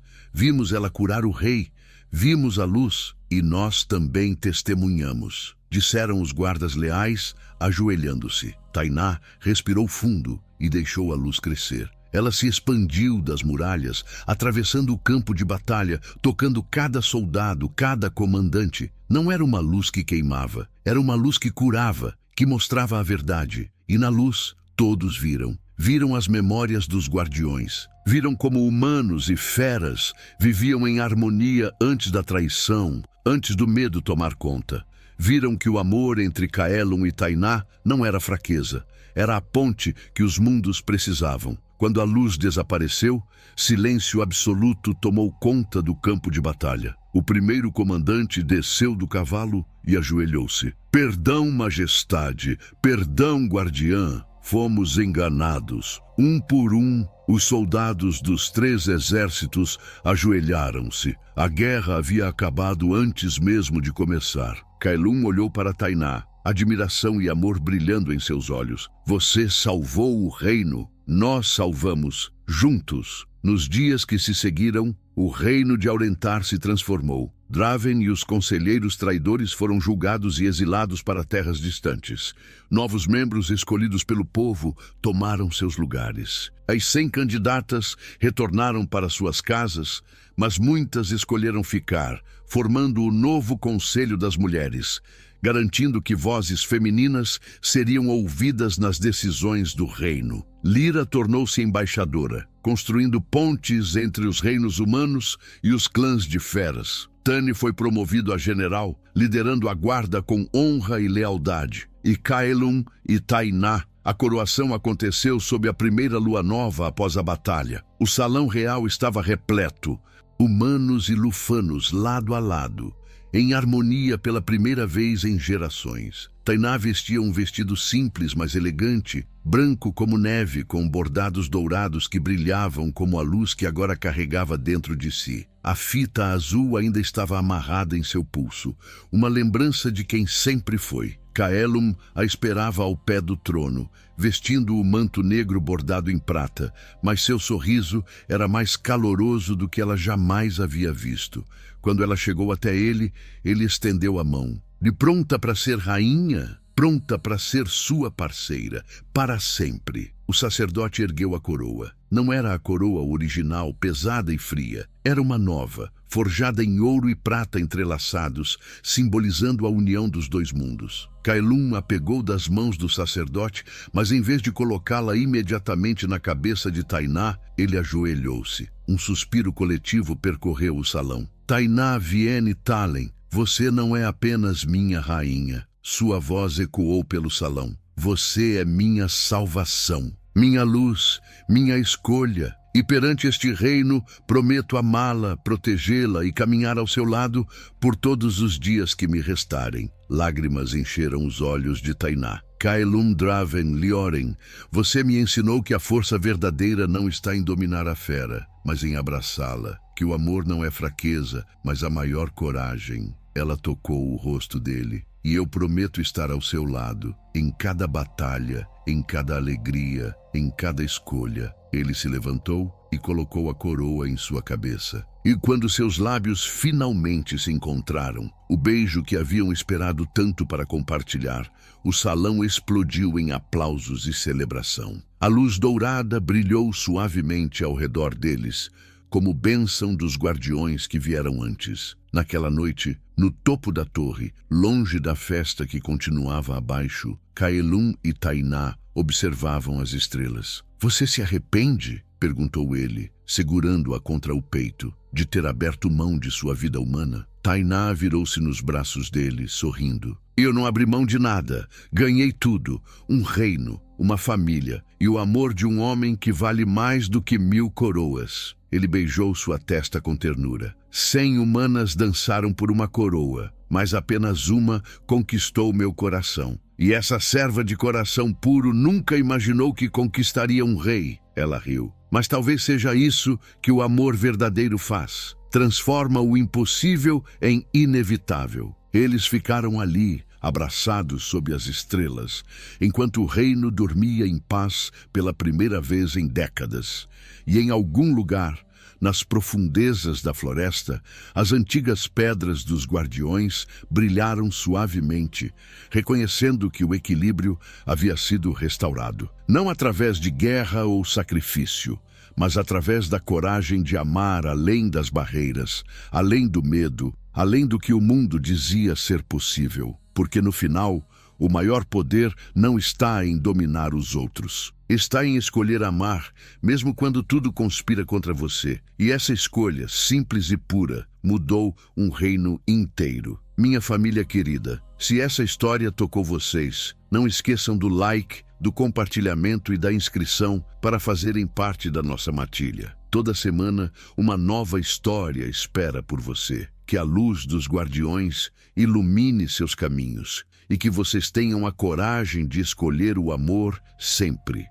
ela curar o rei, vimos a luz e nós também testemunhamos. Disseram os guardas leais, ajoelhando-se. Tainá respirou fundo e deixou a luz crescer. Ela se expandiu das muralhas, atravessando o campo de batalha, tocando cada soldado, cada comandante. Não era uma luz que queimava, era uma luz que curava, que mostrava a verdade. E na luz, todos viram. Viram as memórias dos guardiões. Viram como humanos e feras viviam em harmonia antes da traição, antes do medo tomar conta. Viram que o amor entre Caelum e Tainá não era fraqueza, era a ponte que os mundos precisavam. Quando a luz desapareceu, silêncio absoluto tomou conta do campo de batalha. O primeiro comandante desceu do cavalo e ajoelhou-se. Perdão, majestade, perdão, guardiã. Fomos enganados. Um por um, os soldados dos 3 exércitos ajoelharam-se. A guerra havia acabado antes mesmo de começar. Caelum olhou para Tainá, admiração e amor brilhando em seus olhos. Você salvou o reino. Nós salvamos, juntos. Nos dias que se seguiram, o reino de Aurentar se transformou. Draven e os conselheiros traidores foram julgados e exilados para terras distantes. Novos membros escolhidos pelo povo tomaram seus lugares. As 100 candidatas retornaram para suas casas, mas muitas escolheram ficar, formando o novo Conselho das Mulheres, garantindo que vozes femininas seriam ouvidas nas decisões do reino. Lyra tornou-se embaixadora, construindo pontes entre os reinos humanos e os clãs de feras. Tani foi promovido a general, liderando a guarda com honra e lealdade. E Caelum e Tainá, a coroação aconteceu sob a primeira lua nova após a batalha. O salão real estava repleto, humanos e lufanos lado a lado, em harmonia pela primeira vez em gerações. Tainá vestia um vestido simples, mas elegante, branco como neve, com bordados dourados que brilhavam como a luz que agora carregava dentro de si. A fita azul ainda estava amarrada em seu pulso, uma lembrança de quem sempre foi. Caelum a esperava ao pé do trono, vestindo o manto negro bordado em prata, mas seu sorriso era mais caloroso do que ela jamais havia visto. Quando ela chegou até ele, ele estendeu a mão. De pronta para ser rainha? pronta para ser sua parceira, para sempre. O sacerdote ergueu a coroa. Não era a coroa original, pesada e fria. Era uma nova, forjada em ouro e prata entrelaçados, simbolizando a união dos dois mundos. Kaelum a pegou das mãos do sacerdote, mas em vez de colocá-la imediatamente na cabeça de Tainá, ele ajoelhou-se. Um suspiro coletivo percorreu o salão. Tainá Vienne Talen, você não é apenas minha rainha. Sua voz ecoou pelo salão. Você é minha salvação, minha luz, minha escolha. E perante este reino, prometo amá-la, protegê-la e caminhar ao seu lado por todos os dias que me restarem. Lágrimas encheram os olhos de Tainá. Kaelum Draven Lioren, você me ensinou que a força verdadeira não está em dominar a fera, mas em abraçá-la. Que o amor não é fraqueza, mas a maior coragem. Ela tocou o rosto dele. E eu prometo estar ao seu lado, em cada batalha, em cada alegria, em cada escolha. Ele se levantou e colocou a coroa em sua cabeça. E quando seus lábios finalmente se encontraram, o beijo que haviam esperado tanto para compartilhar, o salão explodiu em aplausos e celebração. A luz dourada brilhou suavemente ao redor deles, como bênção dos guardiões que vieram antes. Naquela noite, no topo da torre, longe da festa que continuava abaixo, Kaelum e Tainá observavam as estrelas. Você se arrepende? Perguntou ele, segurando-a contra o peito, de ter aberto mão de sua vida humana. Tainá virou-se nos braços dele, sorrindo. Eu não abri mão de nada. Ganhei tudo. Um reino, uma família e o amor de um homem que vale mais do que 1000 coroas. Ele beijou sua testa com ternura. 100 humanas dançaram por uma coroa, mas apenas uma conquistou meu coração. E essa serva de coração puro nunca imaginou que conquistaria um rei. Ela riu. Mas talvez seja isso que o amor verdadeiro faz. Transforma o impossível em inevitável. Eles ficaram ali, abraçados sob as estrelas, enquanto o reino dormia em paz pela primeira vez em décadas. E em algum lugar, nas profundezas da floresta, as antigas pedras dos guardiões brilharam suavemente, reconhecendo que o equilíbrio havia sido restaurado. Não através de guerra ou sacrifício, mas através da coragem de amar além das barreiras, além do medo, além do que o mundo dizia ser possível. Porque no final, o maior poder não está em dominar os outros. Está em escolher amar, mesmo quando tudo conspira contra você. E essa escolha, simples e pura, mudou um reino inteiro. Minha família querida, se essa história tocou vocês, não esqueçam do like, do compartilhamento e da inscrição para fazerem parte da nossa matilha. Toda semana, uma nova história espera por você. Que a luz dos guardiões ilumine seus caminhos e que vocês tenham a coragem de escolher o amor sempre.